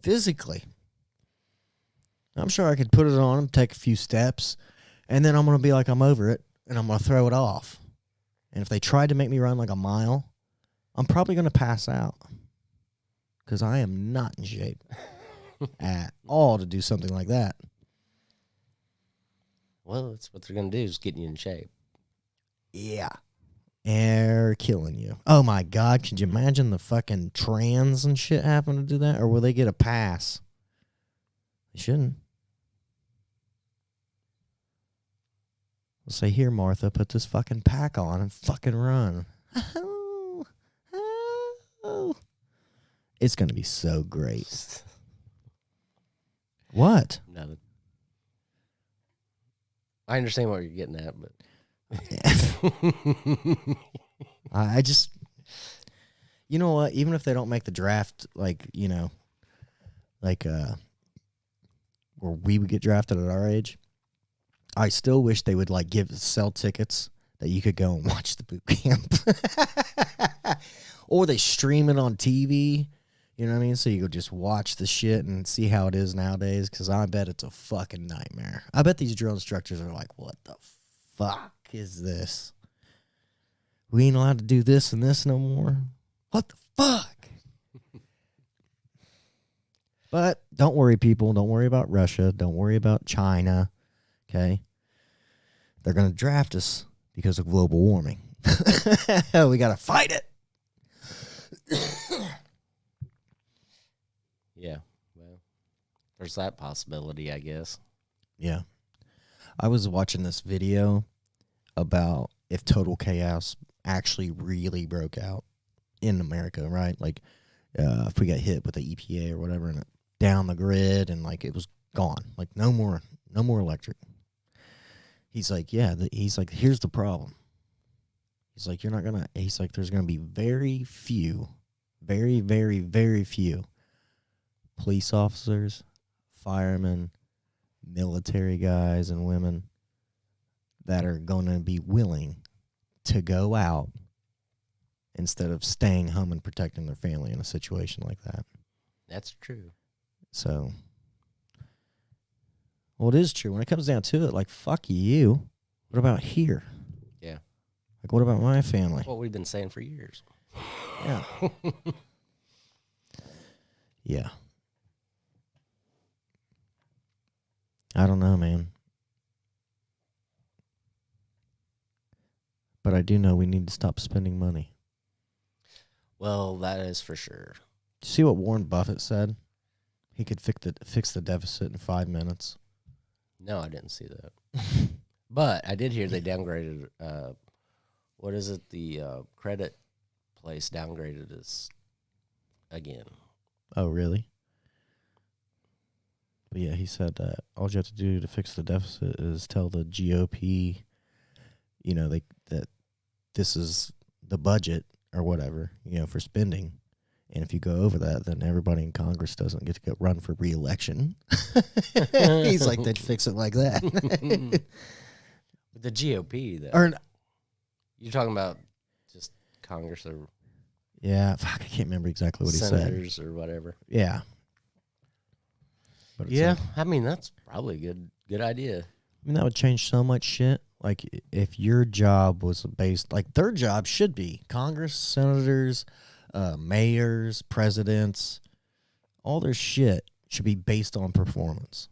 physically. I'm sure I could put it on him, take a few steps, and then I'm gonna be like, I'm over it, and I'm gonna throw it off. And if they tried to make me run like a mile, I'm probably gonna pass out because I am not in shape at all to do something like that. Well, that's what they're going to do is get you in shape. Yeah. They're killing you. Oh, my God. Could you imagine the fucking trans and shit happen to do that? Or will they get a pass? They shouldn't. They'll say, here, Martha, put this fucking pack on and fucking run. It's going to be so great. What? No. I understand what you're getting at, but I just, you know what? Even if they don't make the draft, where we would get drafted at our age, I still wish they would sell tickets that you could go and watch the boot camp, or they stream it on TV. You know what I mean? So you go just watch the shit and see how it is nowadays, because I bet it's a fucking nightmare. I bet these drill instructors are like, what the fuck is this? We ain't allowed to do this and this no more. What the fuck? But don't worry, people. Don't worry about Russia. Don't worry about China. Okay? They're going to draft us because of global warming. We got to fight it. yeah, well, there's that possibility, I guess. Yeah. I was watching this video about if total chaos actually really broke out in America, right? Like, if we got hit with the EPA or whatever and it down the grid and it was gone, no more electric. He's like, yeah, he's like, here's the problem. He's like, there's gonna be very few, very, very, very few police officers, firemen, military guys and women that are going to be willing to go out instead of staying home and protecting their family in a situation like that. That's true. So, well, it is true. When it comes down to it, fuck you. What about here? Yeah. What about my family? What we've been saying for years. Yeah. Yeah. I don't know, man. But I do know we need to stop spending money. Well, that is for sure. Did you see what Warren Buffett said? He could fix the deficit in 5 minutes. No, I didn't see that. But I did hear they downgraded, what is it? The credit place downgraded us again. Oh, really? But yeah, he said that all you have to do to fix the deficit is tell the GOP, that this is the budget or whatever, for spending. And if you go over that, then everybody in Congress doesn't get to run for re-election. He's like, they'd fix it like that. The GOP, though. Or, You're talking about just Congress or... Yeah, fuck, I can't remember exactly what he said. Senators or whatever. Yeah. But it's Yeah, like, I mean that's probably a good idea. I mean, that would change so much shit. Like, if your job was based, like, their job should be Congress, senators, mayors, presidents, all their shit should be based on performance.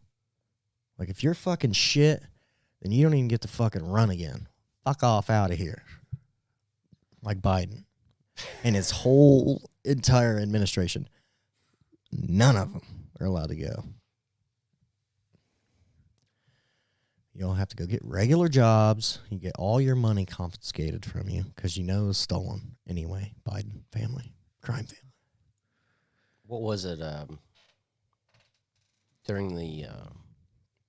Like, if you're fucking shit, then you don't even get to fucking run again. Fuck off out of here. Like Biden and his whole entire administration. None of them are allowed to go. You don't have to go get regular jobs. You get all your money confiscated from you because you know it's stolen anyway. Biden family, crime family. What was it? During the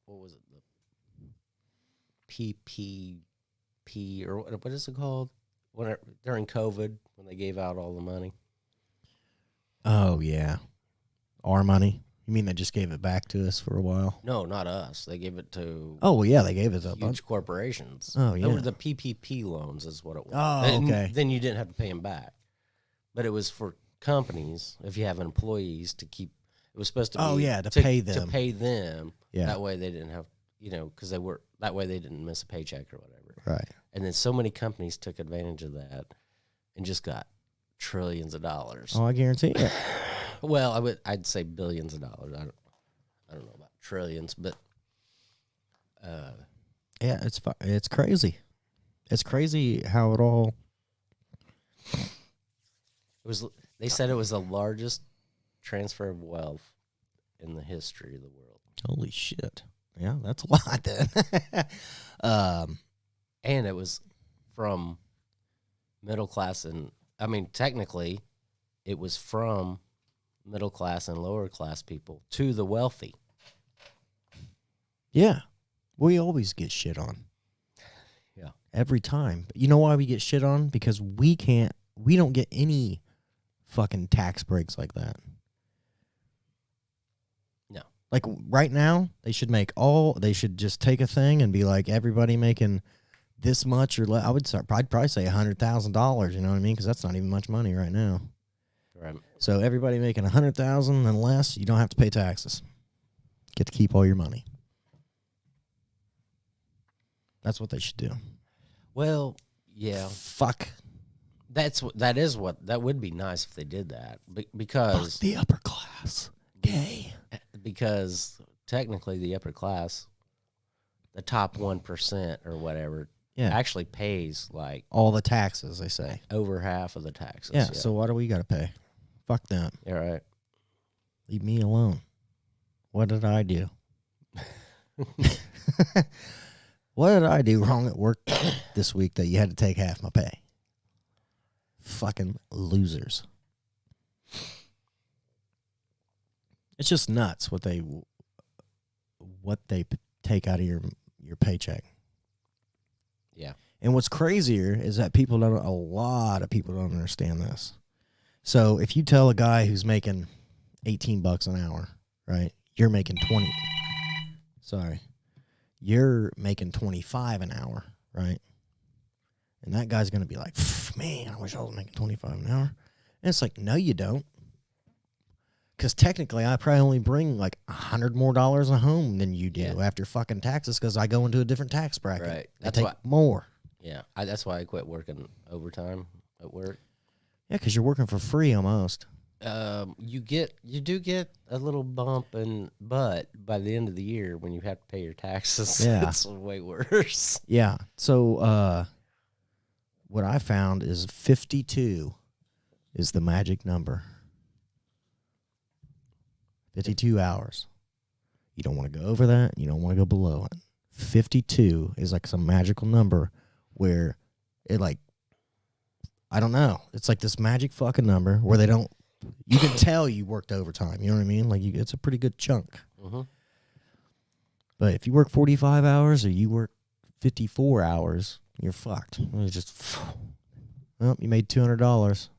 what was it? The PPP or what is it called? During COVID when they gave out all the money. Oh yeah, our money. You mean they just gave it back to us for a while? No, not us. They gave it to Oh well, yeah, they gave it to a bunch. huge corporations. Oh They yeah. were the PPP loans, is what it was. Oh, And okay. then you didn't have to pay them back, but it was for companies if you have employees to keep. It was supposed to be. Oh, yeah, to pay them. To pay them. Yeah. That way they didn't have, because they were that way they didn't miss a paycheck or whatever. Right. And then so many companies took advantage of that, and just got trillions of dollars. Oh, I guarantee it. Well, I'd say billions of dollars. I don't know about trillions, but Yeah, it's crazy. It's crazy how it all. it was. They said it was the largest transfer of wealth in the history of the world. Holy shit! Yeah, that's a lot then. And it was from middle class and technically it was from middle class and lower class people to the wealthy. Yeah, we always get shit on. Yeah. Every time. But you know why we get shit on? Because we don't get any fucking tax breaks like that. No. Like right now, they should just take a thing and be like, everybody making this much or less. I'd probably say $100,000, you know what I mean? Because that's not even much money right now. Right. So everybody making $100,000 and less, you don't have to pay taxes. Get to keep all your money. That's what they should do. Well, yeah. Fuck. That would be nice if they did that. Fuck Because the upper class. Gay. because technically the upper class, the top 1% or whatever, Yeah. actually pays like All the taxes, they say. over half of the taxes. Yeah, so why do we got to pay? Fuck them. yeah, right. Leave me alone. What did I do? What did I do wrong at work this week that you had to take half my pay? Fucking losers. It's just nuts what they take out of your paycheck. Yeah. And what's crazier is that a lot of people don't understand this. So if you tell a guy who's making $18 an hour, right? You're making 25 an hour, right? And that guy's going to be like, man, I wish I was making 25 an hour. And it's like, no, you don't. Because technically, I probably only bring like $100 more home than you do after fucking taxes because I go into a different tax bracket. Right. That's I take more. Yeah. That's why I quit working overtime at work. Yeah, because you're working for free almost. You do get a little bump, but by the end of the year, when you have to pay your taxes, it's way worse. Yeah. So what I found is 52 is the magic number. 52 hours. You don't want to go over that. You don't want to go below it. 52 is like some magical number where it like, I don't know. It's like this magic fucking number where you can tell you worked overtime. You know what I mean? Like it's a pretty good chunk. Mm-hmm. But if you work 45 hours or you work 54 hours, you're fucked. It's just, well, you made $200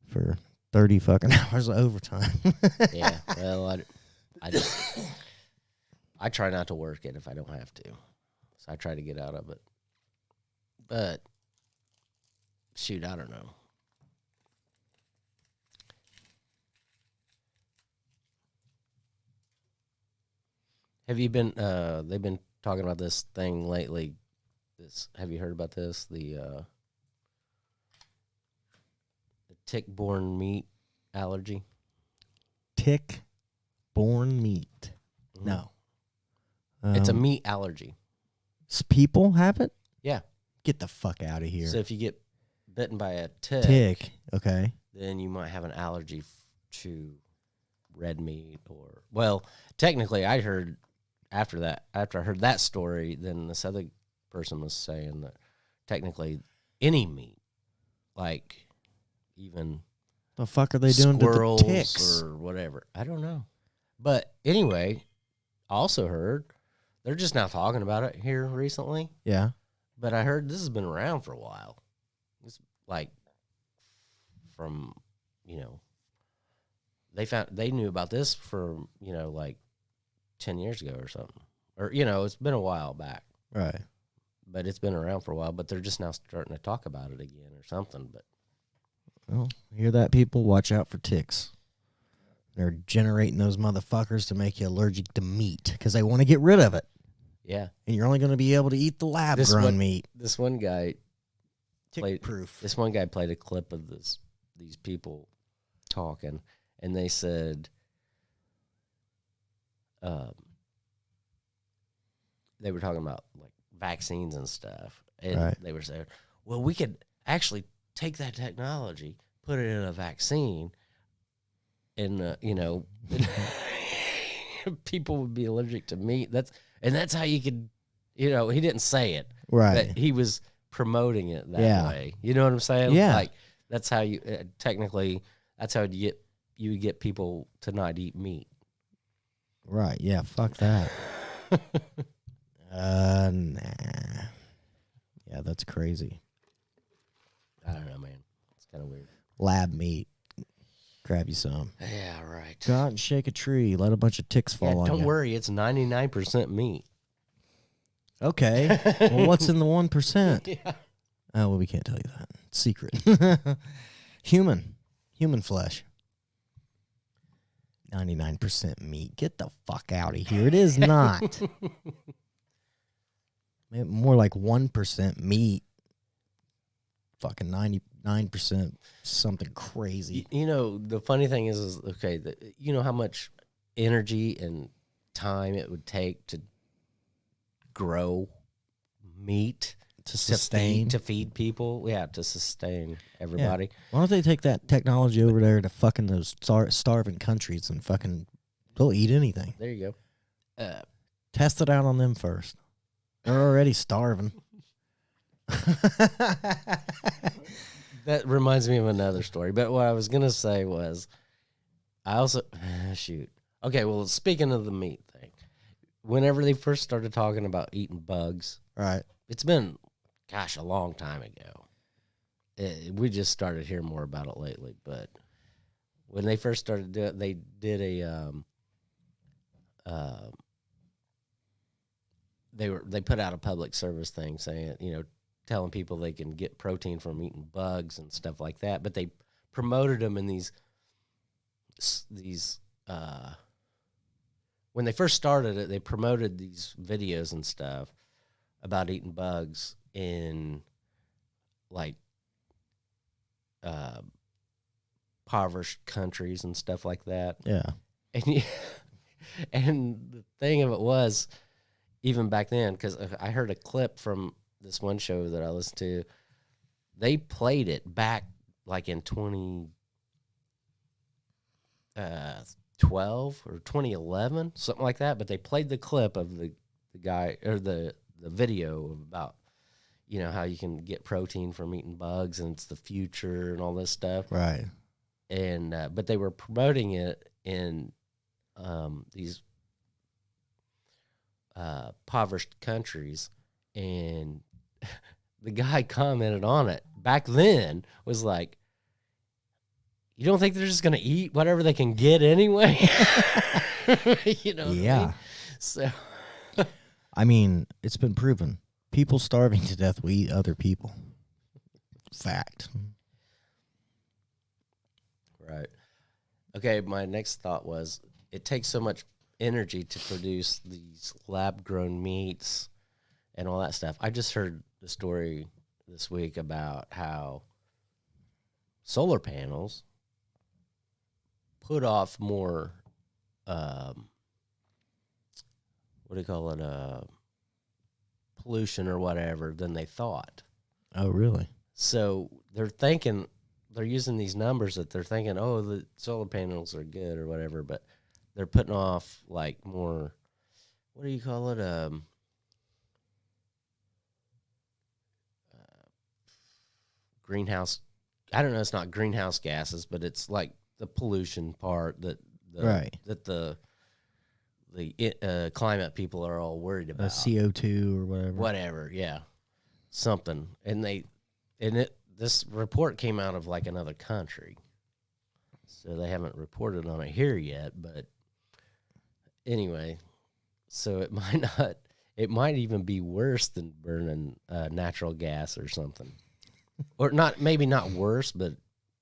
for 30 fucking hours of overtime. Yeah. Well, I try not to work it if I don't have to. So I try to get out of it. But shoot, I don't know. Have you been? They've been talking about this thing lately. Have you heard about this? The tick-borne meat allergy. Tick-borne meat. Mhm. No. It's a meat allergy. People have it? Yeah. Get the fuck out of here. So if you get bitten by a Tick. Okay. then you might have an allergy to red meat or, well, technically I heard after I heard that story, then this other person was saying that technically any meat, like even The fuck are they doing to the squirrels ticks? or whatever. I don't know. But anyway, I also heard they're just now talking about it here recently. Yeah. But I heard this has been around for a while. It's like from, they knew about this for, like 10 years ago or something. Or, it's been a while back. Right. But it's been around for a while, but they're just now starting to talk about it again or something. But Well, hear that, people? Watch out for ticks. They're generating those motherfuckers to make you allergic to meat because they want to get rid of it. yeah, And you're only going to be able to eat the lab-grown meat. this one guy Tick-proof. This one guy played a clip of these people talking, and they said, they were talking about like vaccines and stuff, and Right. they were saying, "Well, we could actually take that technology, put it in a vaccine, and people would be allergic to meat. That's how you could, he didn't say it, Right. but he was promoting it that way. You know what I'm saying? Yeah. Like that's how you technically. That's how you get people to not eat meat. Right. Yeah. Fuck that. Nah. Yeah, that's crazy. I don't know, man. It's kind of weird. Lab meat. Grab you some. Yeah, right. Go out and shake a tree. Let a bunch of ticks fall on you. Don't worry. It's 99% meat. Okay. Well, what's in the 1%? Yeah. Oh, well, we can't tell you that. It's secret. Human flesh. 99% meat. Get the fuck out of here. It is not. More like 1% meat. Fucking 99% something crazy. The funny thing is okay, you know how much energy and time it would take to grow meat To sustain. to feed people, to sustain everybody. Why don't they take that technology over there to fucking those starving countries and fucking they'll eat anything. There you go. Test it out on them first. They're already starving. That reminds me of another story. But what I was gonna say was, I also shoot. Okay, well, speaking of the meat thing, whenever they first started talking about eating bugs, Right. it's been, gosh, a long time ago. We just started hearing more about it lately. But when they first started doing it, they did they put out a public service thing saying, telling people they can get protein from eating bugs and stuff like that. But they promoted them in these when they first started it, they promoted these videos and stuff about eating bugs in like impoverished countries and stuff like that. Yeah. And the thing of it was, even back then, because I heard a clip from this one show that I listened to, they played it back like in 2012 or 2011, something like that. But they played the clip of the guy, or the video about, how you can get protein from eating bugs and it's the future and all this stuff. Right. And but they were promoting it in these impoverished countries, and the guy commented on it back then was like, "You don't think they're just gonna eat whatever they can get anyway?" You know? What I mean? So, I mean, it's been proven. People starving to death will eat other people. Fact. right. Okay, my next thought was, it takes so much energy to produce these lab-grown meats and all that stuff. I just heard the story this week about how solar panels put off more, what do you call it, pollution or whatever than they thought. Oh, really? So they're using these numbers that they're thinking, oh, the solar panels are good or whatever, but they're putting off like more, what do you call it? Greenhouse. I don't know. It's not greenhouse gases, but it's like the pollution part that the climate people are all worried about. CO2 or whatever. Whatever, yeah, something. And this report came out of like another country, so they haven't reported on it here yet. But anyway, so it might even be worse than burning natural gas or something, or maybe not worse, but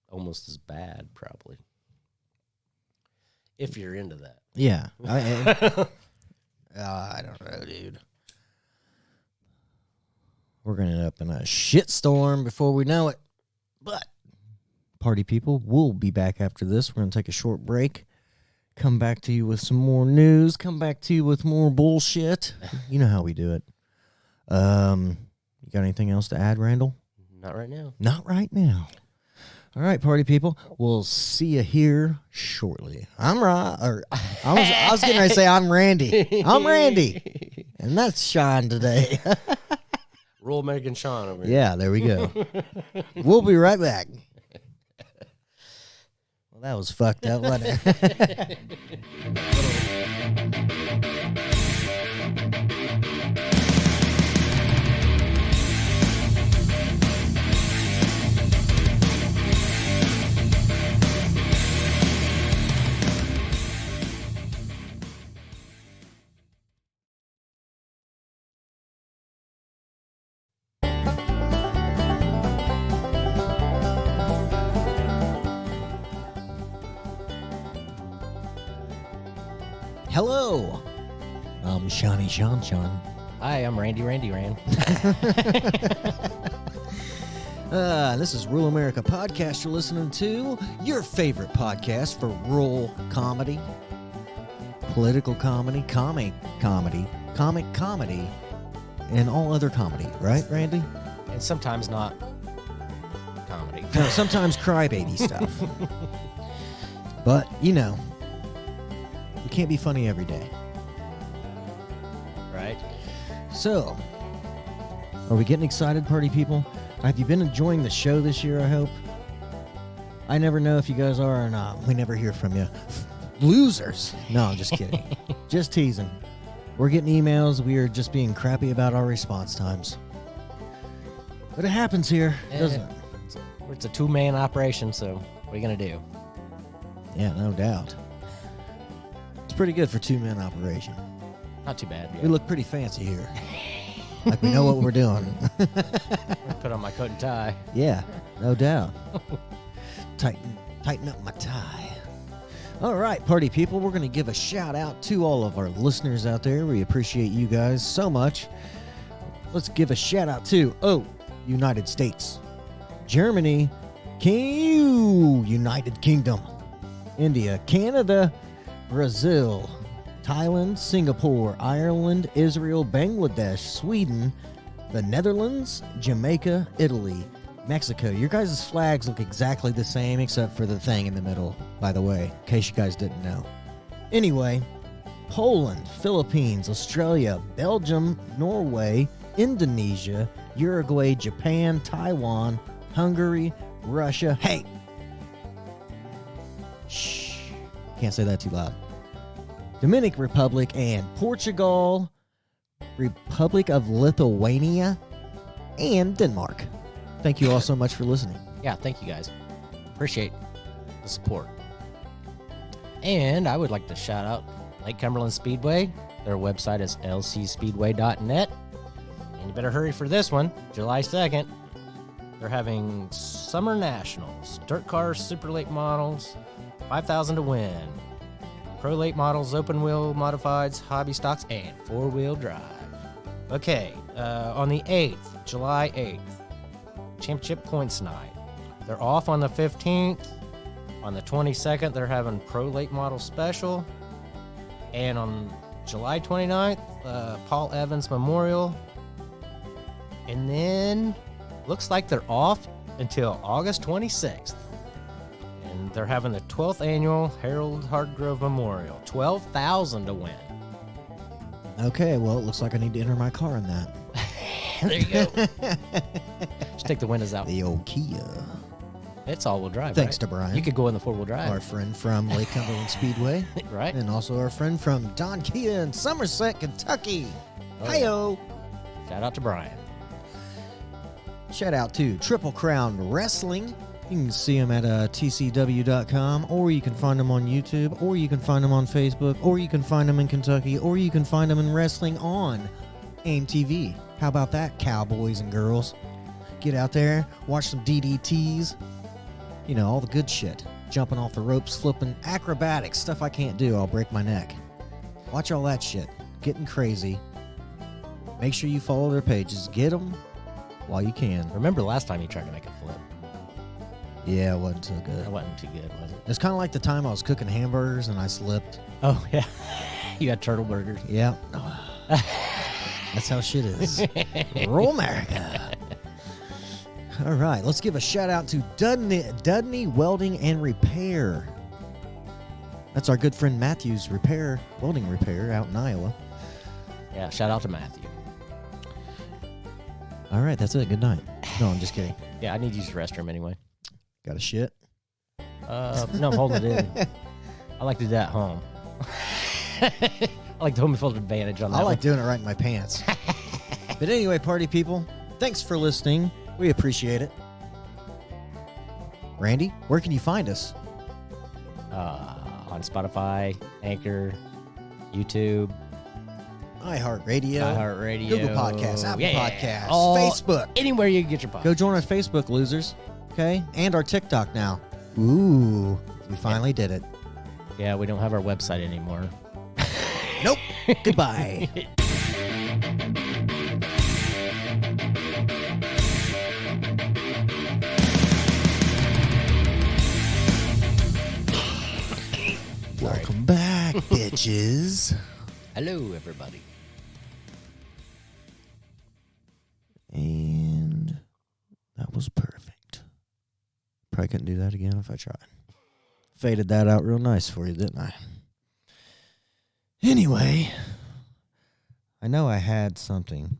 almost as bad probably. If you're into that. Yeah. I don't know, dude. We're going to end up in a shitstorm before we know it. But, party people, we'll be back after this. We're going to take a short break. Come back to you with some more news. Come back to you with more bullshit. You know how we do it. You got anything else to add, Randall? Not right now. Not right now. All right, party people. We'll see you here shortly. I was getting ready to say I'm Randy. I'm Randy. And that's Sean today. Rural American Sean over here. Yeah, there we go. We'll be right back. Well, that was fucked up, wasn't it? Hello. I'm Shawnee Sean. Hi, I'm Randy Rand. This is Rural America Podcast. You're listening to your favorite podcast for rural comedy, political comedy, comic comedy, and all other comedy. Right, Randy? And sometimes not comedy. No, sometimes crybaby stuff. But, you know, we can't be funny every day. Right. So, are we getting excited, party people? Have you been enjoying the show this year, I hope? I never know if you guys are or not. We never hear from you. Losers. No, I'm just kidding. Just teasing. We're getting emails. We are just being crappy about our response times. But it happens here, doesn't it? It's a two-man operation, so what are you going to do? Yeah, no doubt. It's pretty good for two-man operation. Not too bad. Yeah. We look pretty fancy here. Like we know what we're doing. Put on my coat and tie. Yeah, no doubt. Tighten up my tie. All right, party people, we're going to give a shout out to all of our listeners out there. We appreciate you guys so much. Let's give a shout out to, United States, Germany, United Kingdom, India, Canada, Brazil, Thailand, Singapore, Ireland, Israel, Bangladesh, Sweden, the Netherlands, Jamaica, Italy, Mexico. Your guys' flags look exactly the same except for the thing in the middle, by the way, in case you guys didn't know. Anyway, Poland, Philippines, Australia, Belgium, Norway, Indonesia, Uruguay, Japan, Taiwan, Hungary, Russia. Hey! Shh. Can't say that too loud. Dominican Republic and Portugal, Republic of Lithuania, and Denmark. Thank you all so much for listening. Yeah, thank you guys. Appreciate the support. And I would like to shout out Lake Cumberland Speedway. Their website is lcspeedway.net. And you better hurry for this one, July 2nd. They're having Summer Nationals, dirt cars, super late models, $5,000 to win. Pro late models, open wheel modifieds, hobby stocks, and 4-wheel drive. Okay, on the 8th, July 8th, Championship Points Night. They're off on the 15th. On the 22nd, they're having Pro Late Model Special. And on July 29th, Paul Evans Memorial. And then looks like they're off until August 26th. And they're having the 12th annual Harold Hardgrove Memorial. $12,000 to win. Okay, well, it looks like I need to enter my car in that. There you go. Just take the windows out. The old Kia. It's all-wheel drive, Thanks right? to Brian. You could go in the 4-wheel drive. Our friend from Lake Cumberland Speedway. Right? And also our friend from Don Kia in Somerset, Kentucky. Oh, yeah. Hi-yo. Shout out to Brian. Shout out to Triple Crown Wrestling. You can see them at tcw.com, or you can find them on YouTube, or you can find them on Facebook, or you can find them in Kentucky, or you can find them in wrestling on AIM TV. How about that, cowboys and girls? Get out there, watch some DDTs. You know, all the good shit. Jumping off the ropes, flipping, acrobatics, stuff I can't do. I'll break my neck. Watch all that shit. Getting crazy. Make sure you follow their pages. Get them while you can. Remember last time you tried to make a flip? Yeah, it wasn't so good. That wasn't too good, was it? It's kind of like the time I was cooking hamburgers and I slipped. Oh, yeah. You had turtle burgers. Yeah. That's how shit is. Roll America. All right, let's give a shout out to Dudney Welding and Repair. That's our good friend Matthew's welding repair out in Iowa. Yeah, shout out to Matthew. All right, that's it. Good night. No, I'm just kidding. Yeah, I need to use the restroom anyway. Got a shit? No, I'm holding it in. I like to do that at home. I like the home field advantage on that I like one. doing it right in my pants. But anyway, party people, thanks for listening. We appreciate it. Randy, where can you find us? On Spotify, Anchor, YouTube, iHeartRadio, Google Podcasts, Apple Podcasts, all- Facebook. Anywhere you can get your podcast. Go join our Facebook, losers. Okay? And our TikTok now. Ooh, we finally did it. Yeah, we don't have our website anymore. Nope. Goodbye. Welcome back, bitches. Hello, everybody. And that was perfect. Probably couldn't do that again if I tried. Faded that out real nice for you, didn't I? Anyway, I know I had something.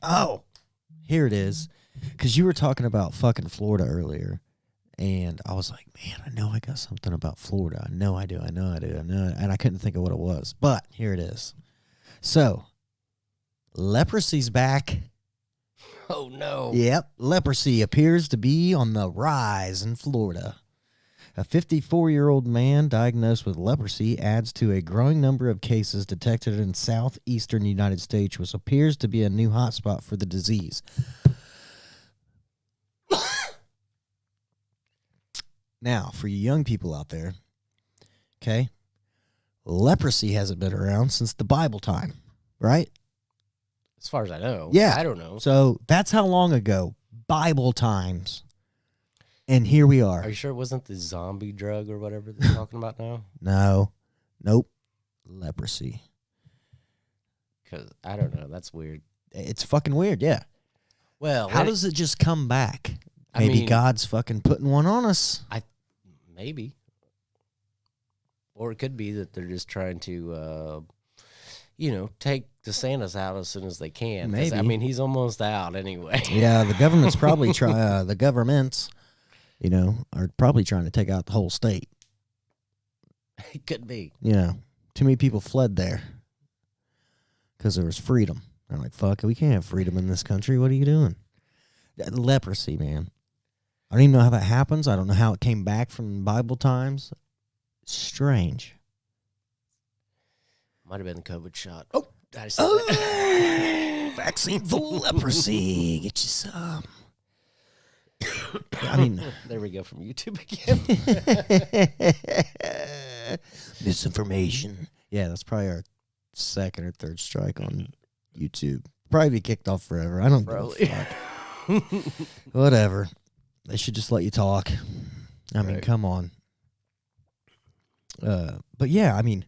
Oh, here it is. Because you were talking about fucking Florida earlier. And I was like, man, I know I got something about Florida. I know I do. And I couldn't think of what it was. But here it is. So, leprosy's back. Oh, no. Yep. Leprosy appears to be on the rise in Florida. A 54-year-old man diagnosed with leprosy adds to a growing number of cases detected in southeastern United States, which appears to be a new hotspot for the disease. Now, for you young people out there, okay, leprosy hasn't been around since the Bible time, right? As far as I know. Yeah. I don't know. So that's how long ago, Bible times. And here we are. Are you sure it wasn't the zombie drug or whatever they're talking about now? No. Nope. Leprosy. Because, I don't know. That's weird. It's fucking weird, yeah. Well, How does it just come back? I Maybe mean- God's fucking putting one on us. Maybe. Or it could be that they're just trying to, take DeSantis out as soon as they can. 'Cause, I Maybe. mean, he's almost out anyway. Yeah, the government's probably the governments, are probably trying to take out the whole state. It could be. Too many people fled there because there was freedom. They're like, fuck, we can't have freedom in this country. What are you doing? Leprosy, man. I don't even know how that happens. I don't know how it came back from Bible times. Strange. Might have been the COVID shot. Oh. Did I say that? Vaccine for leprosy. Get you some. I mean, There we go from YouTube again. Misinformation. Yeah, that's probably our second or third strike on YouTube. Probably be kicked off forever. I don't give a fuck. Whatever. They should just let you talk. I mean, Right. come on. But yeah, I mean,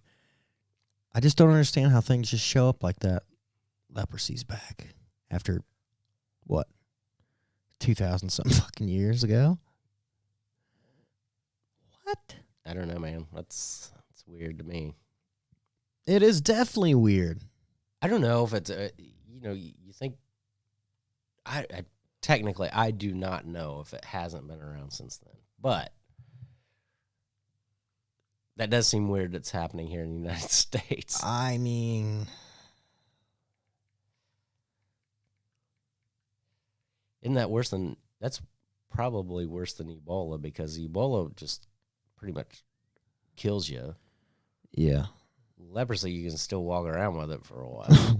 I just don't understand how things just show up like that. Leprosy's back after what? 2,000 something fucking years ago? What? I don't know, man. That's weird to me. It is definitely weird. I don't know if it's you think I technically I do not know if it hasn't been around since then, but that does seem weird. It's happening here in the United States. I mean, Isn't that worse than? That's probably worse than Ebola because Ebola just pretty much kills you. yeah. Leprosy, you can still walk around with it for a while,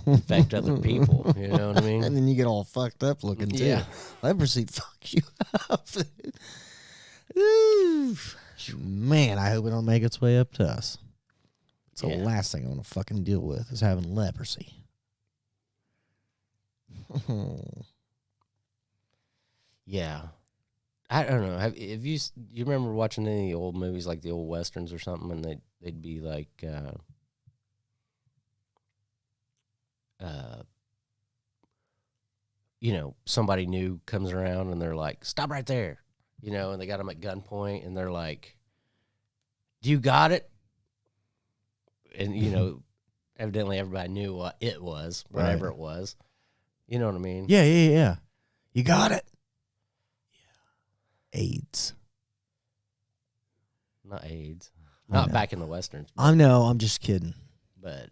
infect other people. You know what I mean? And then you get all fucked up looking too. Yeah. Leprosy fucks you up. Ooh. Man, I hope it don't make its way up to us. It's the Yeah. last thing I want to fucking deal with is having leprosy. Yeah. I don't know. Have you remember watching any of the old movies, like the old westerns or something, and they'd be like, somebody new comes around and they're like, "Stop right there," and they got them at gunpoint, and they're like, "Do you got it?" And evidently everybody knew what it was, whatever it was. You know what I mean? Yeah. You got it. Yeah. AIDS. Not AIDS. I Not know. back in the westerns. I know. I'm just kidding. But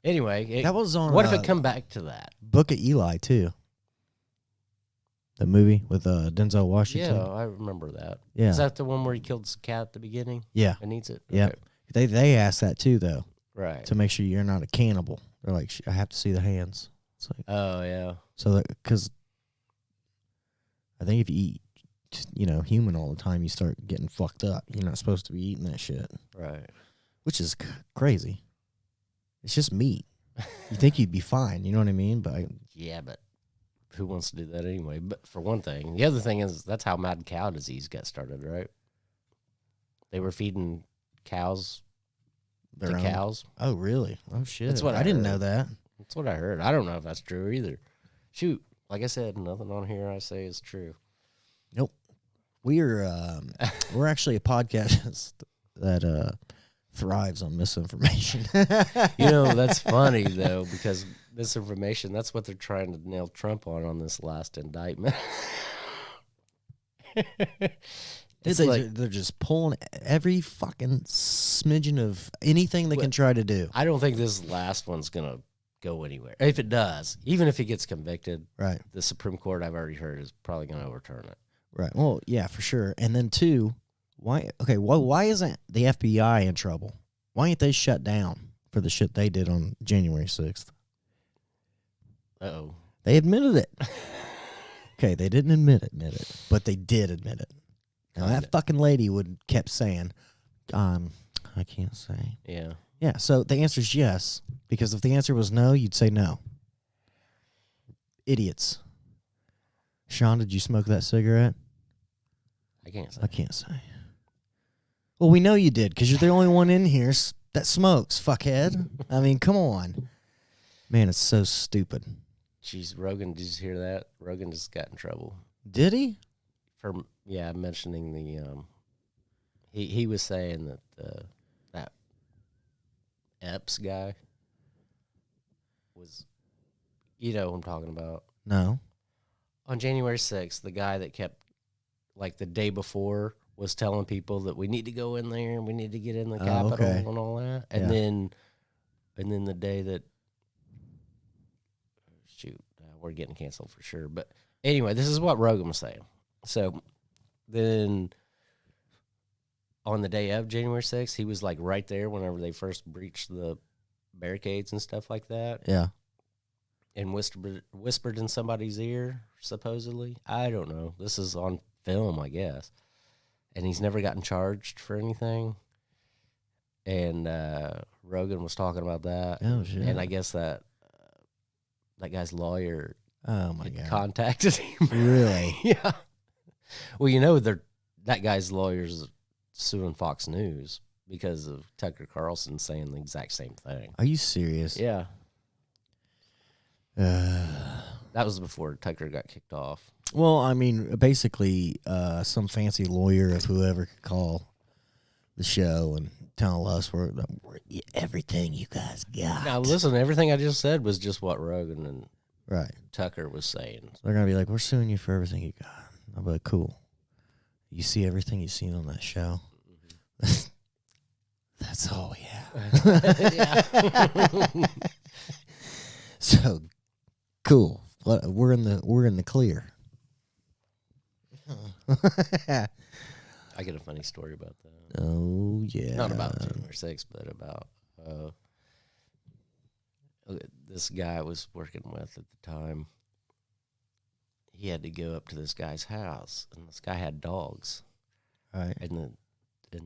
anyway, That was on. what if it come back to that? Book of Eli too? The movie with Denzel Washington. Yeah, I remember that. Yeah. Is that the one where he kills the cat at the beginning Yeah. and eats it? Yeah. Okay. They asked that too though Right. to make sure you're not a cannibal. They're like, I have to see the hands. It's like Oh, yeah. so because I think if you eat, human all the time, you start getting fucked up. You're not supposed to be eating that shit, Right. which is crazy. It's just meat. You think you'd be fine, you know what I mean? But Yeah, but who wants to do that anyway? But for one thing. The other thing is that's how mad cow disease got started, right? They were feeding cows to their own. cows. Oh, really? Oh, shit. That's what I didn't heard. know that. That's what I heard. I don't know if that's true either. Shoot. Like I said, nothing on here I say is true. Nope. We're actually a podcast that thrives on misinformation. That's funny, though, because misinformation, that's what they're trying to nail Trump on this last indictment. It's They're just pulling every fucking smidgen of anything they can try to do. I don't think this last one's going to go anywhere. If it does, even if he gets convicted, Right. the Supreme Court, I've already heard, is probably going to overturn it. Right. Well, yeah, for sure. And then two, why isn't the FBI in trouble? Why ain't they shut down for the shit they did on January 6th? Uh-oh. They admitted it. Okay, they didn't admit it, but they did admit it. Now that fucking lady kept saying, I can't say. Yeah. Yeah, so the answer is yes, because if the answer was no, you'd say no. Idiots. Sean, did you smoke that cigarette? I can't say. I can't say. Well, we know you did, because you're the only one in here that smokes, fuckhead. I mean, come on. Man, it's so stupid. Jeez, Rogan, did you hear that? Rogan just got in trouble. Did he? For mentioning the he was saying that that Epps guy was, who I'm talking about. No. On January 6th, the guy that kept, like, the day before was telling people that we need to go in there and we need to get in the Capitol okay. and all that. And Yeah. then the day that, we're getting canceled for sure. But anyway, this is what Rogan was saying. So then on the day of January 6th, he was, like, right there whenever they first breached the barricades and stuff like that. Yeah. And whispered in somebody's ear, supposedly. I don't know. This is on film, I guess. and he's never gotten charged for anything. And Rogan was talking about that. Oh, shit. And I guess that guy's lawyer Oh, my God. contacted him. Really? Yeah. Well, you know, that guy's lawyer's suing Fox News because of Tucker Carlson saying the exact same thing. Are you serious? Yeah. That was before Tucker got kicked off. Well, I mean, basically, some fancy lawyer of whoever could call the show and tell us we're everything you guys got. Now, listen, everything I just said was just what Rogan and Right. Tucker was saying. So they're going to be like, we're suing you for everything you got. I'll be like, cool. You see everything you've seen on that show? That's all we have. So, cool. We're in the clear. I get a funny story about that. Oh, yeah. Not about January 6th, but about this guy I was working with at the time. He had to go up to this guy's house, and this guy had dogs. Right. And the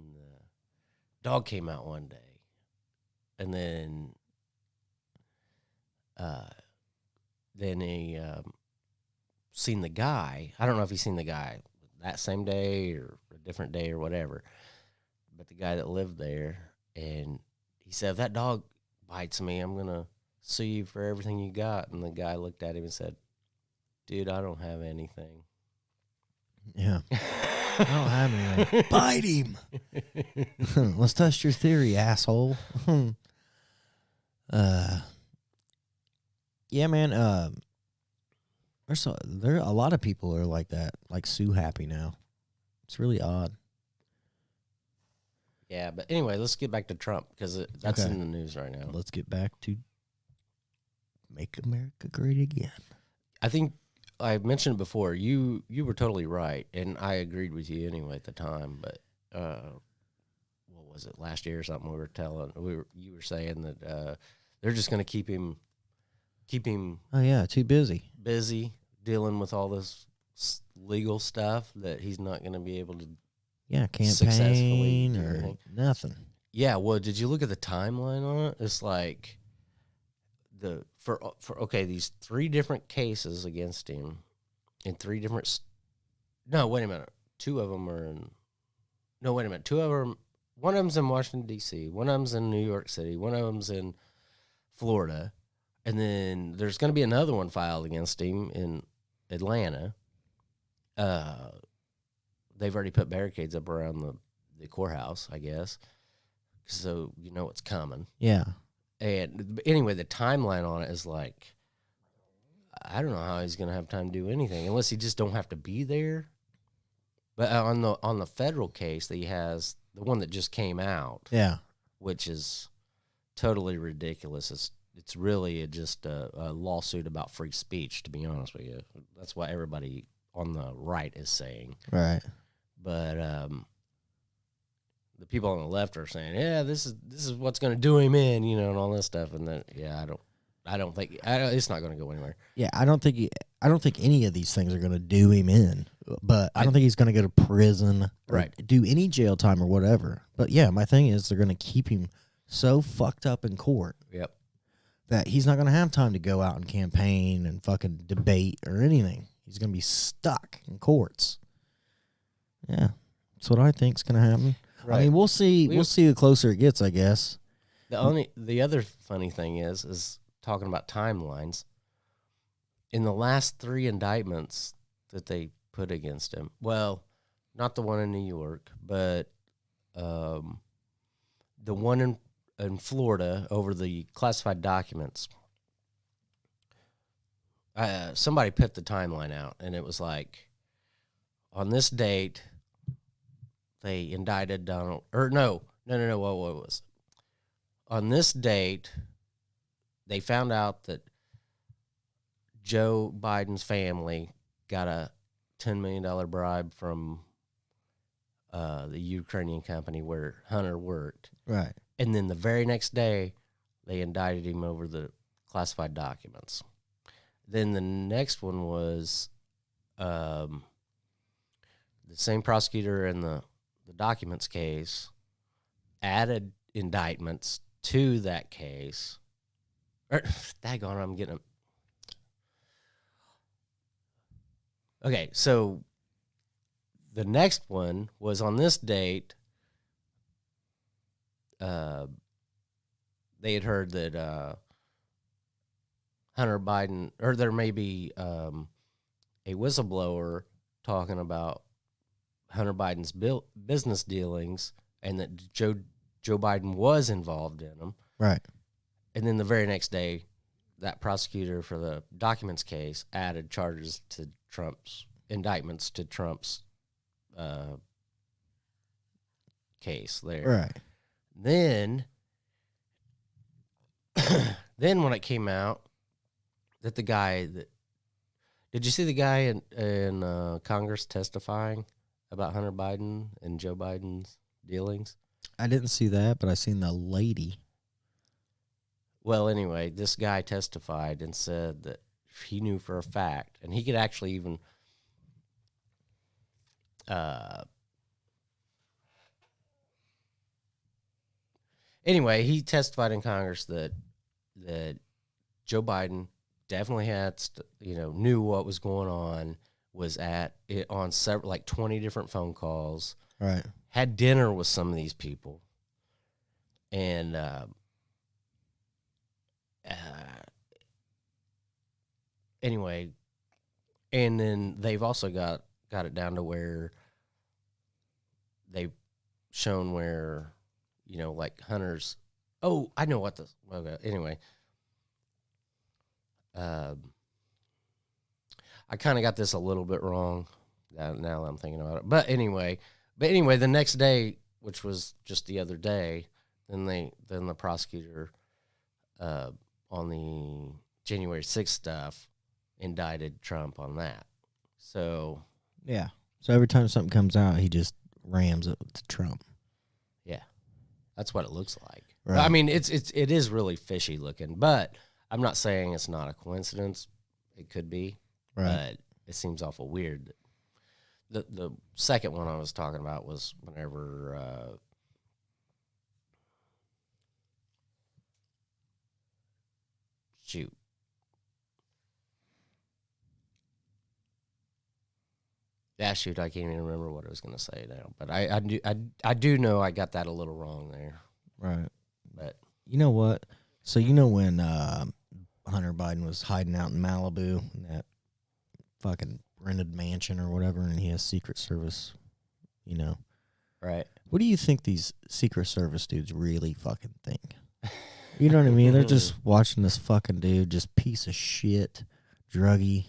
dog came out one day, and then he seen the guy. I don't know if he seen the guy that same day or a different day or whatever, but the guy that lived there, and he said, if that dog bites me, I'm gonna sue you for everything you got. And the guy looked at him and said, dude, I don't have anything. Yeah. I don't have anything. Bite him. Let's test your theory, asshole. Yeah, man. There a lot of people are like that, like Sue Happy now. It's really odd. Yeah, but anyway, let's get back to Trump because that's Okay. in the news right now. Let's get back to Make America Great Again. I think I mentioned it before. You were totally right, and I agreed with you anyway at the time. But what was it, last year or something? You were saying that they're just going to keep him Oh yeah, too busy. busy dealing with all this legal stuff that he's not going to be able to. Yeah, Successfully campaign do or anything. nothing. Yeah, well, did you look at the timeline on it? It's like these 3 different cases against him in 3 different. No, wait a minute. 2 of them are in. No, wait a minute. 2 of them. One of them's in Washington D.C. One of them's in New York City. One of them's in Florida, and then there's going to be another one filed against him in Atlanta. They've already put barricades up around the courthouse, I guess, so you know what's coming. Yeah. And anyway, the timeline on it is like, I don't know how he's going to have time to do anything unless he just don't have to be there. But on the federal case that he has, the one that just came out, Yeah. which is totally ridiculous. It's really just a lawsuit about free speech, to be honest with you. That's what everybody on the right is saying. Right. But the people on the left are saying, yeah, this is what's going to do him in, and all this stuff. And then, I don't think it's not going to go anywhere. Yeah, I don't think any of these things are going to do him in. But I don't think he's going to go to prison or Right. do any jail time or whatever. But yeah, my thing is they're going to keep him so fucked up in court Yep. that he's not going to have time to go out and campaign and fucking debate or anything. He's going to be stuck in courts. Yeah, that's what I think's going to happen. Right. I mean, we'll see. We'll see the closer it gets, I guess. The other funny thing is talking about timelines. In the last 3 indictments that they put against him, well, not the one in New York, but the one in Florida over the classified documents. Somebody put the timeline out, and it was like, on this date, they indicted Donald. Or no. What was it? On this date, they found out that Joe Biden's family got a $10 million bribe from the Ukrainian company where Hunter worked. Right. And then the very next day, they indicted him over the classified documents. Then the next one was the same prosecutor in the the documents case, added indictments to that case. Daggone, I'm getting them. Okay, so the next one was on this date. They had heard that Hunter Biden, or there may be a whistleblower talking about Hunter Biden's business dealings, and that Joe Biden was involved in them. Right. And then the very next day, that prosecutor for the documents case added charges to Trump's indictments to Trump's case there. Right. Then when it came out that the guy that did you see the guy in Congress testifying about Hunter Biden and Joe Biden's dealings? I didn't see that, but I seen the lady. Well, anyway, this guy testified and said that he knew for a fact, and he could actually even anyway, he testified in Congress that Joe Biden definitely had, knew what was going on, was at it on several, like 20 different phone calls, Right. had dinner with some of these people, and anyway, and then they've also got it down to where they've shown where, like Hunter's. Oh, I know what this. Okay, anyway, I kind of got this a little bit wrong. Now that I'm thinking about it, but anyway, the next day, which was just the other day, then the prosecutor on the January 6th stuff indicted Trump on that. So yeah. So every time something comes out, he just rams it to Trump. Yeah, that's what it looks like. Right. I mean, it is really fishy looking, but I'm not saying it's not a coincidence. It could be, Right. but it seems awful weird. The second one I was talking about was whenever shoot. Yeah, shoot, I can't even remember what I was going to say now. But I do know I got that a little wrong there. Right. But you know what? So when Hunter Biden was hiding out in Malibu in that fucking rented mansion or whatever, and he has Secret Service, right. What do you think these Secret Service dudes really fucking think? You know what I mean? They're just watching this fucking dude, just piece of shit, druggy.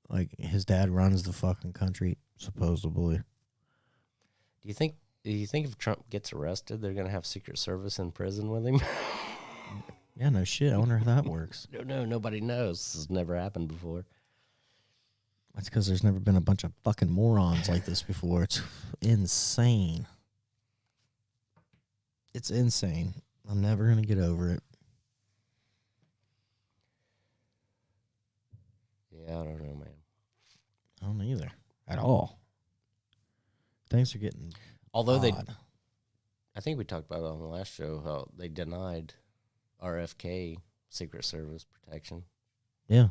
Like, his dad runs the fucking country, supposedly. Do you think if Trump gets arrested, they're going to have Secret Service in prison with him? Yeah, no shit. I wonder how that works. No, nobody knows. This has never happened before. That's because there's never been a bunch of fucking morons like this before. It's insane. It's insane. I'm never going to get over it. Yeah, I don't know, man. I don't either. At all. Things are getting Although odd. I think we talked about it on the last show, how they denied RFK Secret Service protection. Yeah.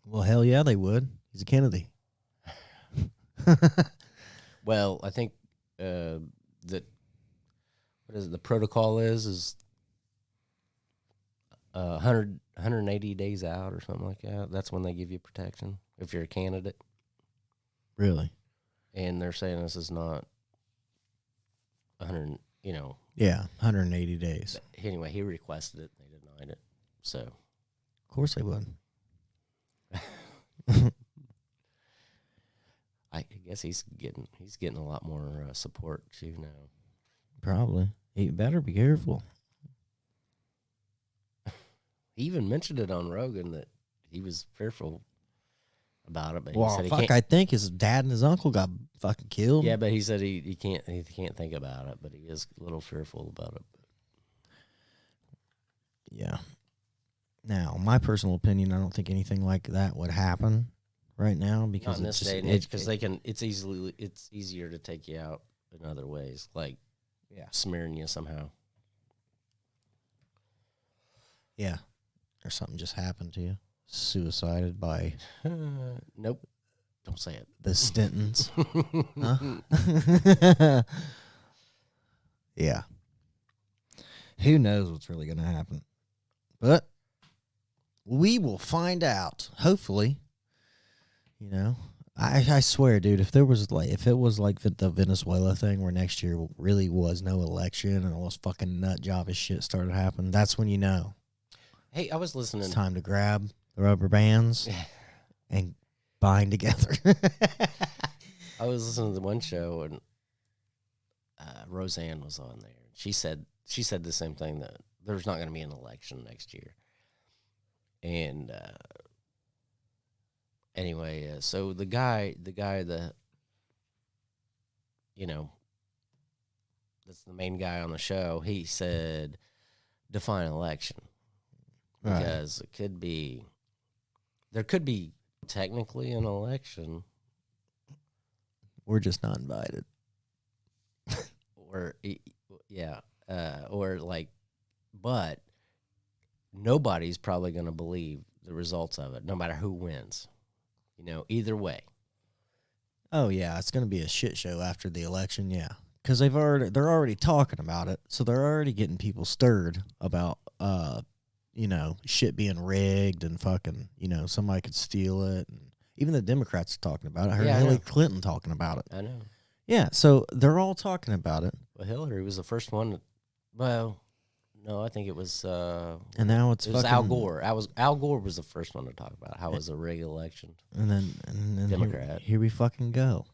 Well, hell yeah, they would. He's a Kennedy. Well, I think that what is it, the protocol is 180 days out or something like that. That's when they give you protection if you're a candidate. Really? And they're saying this is not 100, Yeah, 180 days. Anyway, he requested it. They denied it. So, Of course they would. I guess he's getting a lot more support too now. Probably. He better be careful. He even mentioned it on Rogan that he was fearful about it, but he Well, said he fuck, can't. I think his dad and his uncle got fucking killed. Yeah, but he said he can't think about it, but he is a little fearful about it. Yeah. Now, my personal opinion, I don't think anything like that would happen, right now Not because in it's this just day and age, because they can. It's easier to take you out in other ways, like yeah. smearing you somehow. Yeah. Or something just happened to you. Suicided by Nope. Don't say it. the Stintons. Huh? Yeah. Who knows what's really going to happen? But we will find out. Hopefully. You know, I swear, dude, if it was like the Venezuela thing where next year really was no election and all this fucking nut job as shit started happening, that's when you know Hey, I was listening. it's time to grab the rubber bands and bind together. I was listening to the one show, and Roseanne was on there. She said the same thing, that there's not going to be an election next year. And anyway, so the guy that, you know, that's the main guy on the show, he said, define election. Because there could be technically an election. We're just not invited. Or, yeah, or like, but nobody's probably going to believe the results of it, no matter who wins. You know, either way. Oh yeah, it's going to be a shit show after the election. Yeah, because they're already talking about it, so they're already getting people stirred about you know, shit being rigged and fucking, you know, somebody could steal it. And even the Democrats are talking about it. I heard Hillary Clinton talking about it. I know. Yeah, so they're all talking about it. Well, Hillary was the first one. Well, no, I think it was. And now it was Al Gore. Al Gore was the first one to talk about how it was a rigged election. And then Democrat. Here we fucking go.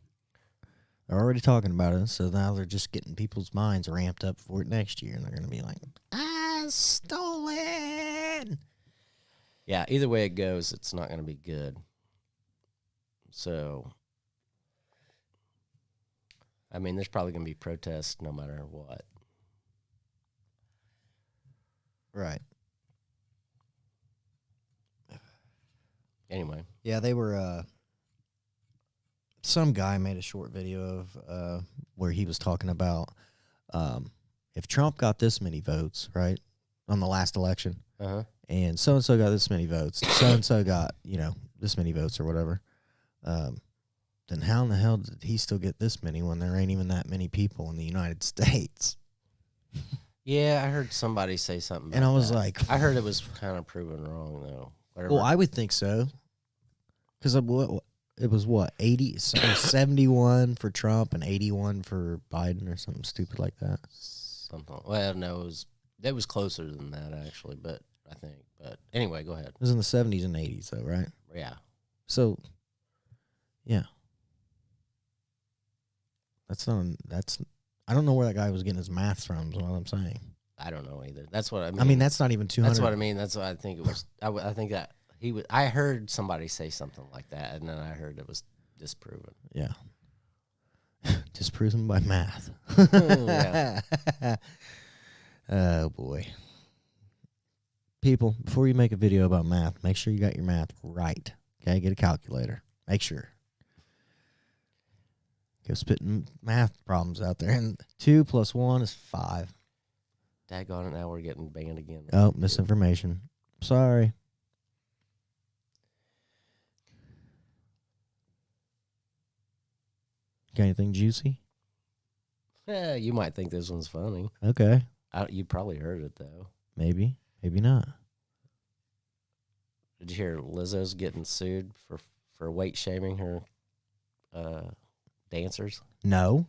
They're already talking about it, so now they're just getting people's minds ramped up for it next year, and they're going to be like, stolen. Yeah, either way it goes, it's not going to be good. So, I mean, there's probably going to be protests no matter what. Right. Anyway. Yeah, they were, some guy made a short video of where he was talking about if Trump got this many votes, right, on the last election, and so-and-so got this many votes, so-and-so got, you know, this many votes or whatever, then how in the hell did he still get this many when there ain't even that many people in the United States? Yeah, I heard somebody say something about and I was that. like... I heard it was kind of proven wrong, though. Whatever. Well, I would think so. Because it was, what, 71 for Trump and 81 for Biden or something stupid like that? Something. Well, no, it was closer than that, actually, but I think. But anyway, go ahead. It was in the 70s and 80s, though, right? Yeah. So, yeah. I don't know where that guy was getting his math from, is what I'm saying. I don't know either. That's what I mean. I mean, that's not even 200. That's what I mean. That's what I think it was. I think that he was. I heard somebody say something like that, and then I heard it was disproven. Yeah. Disproven by math. Yeah. Oh, boy. People, before you make a video about math, make sure you got your math right. Okay, get a calculator. Make sure. Go spitting math problems out there. And 2 + 1 is 5. Daggone it, now we're getting banned again. Oh, misinformation. Sorry. Got anything juicy? Yeah, you might think this one's funny. Okay. You probably heard it, though. Maybe. Maybe not. Did you hear Lizzo's getting sued for weight shaming her dancers? No.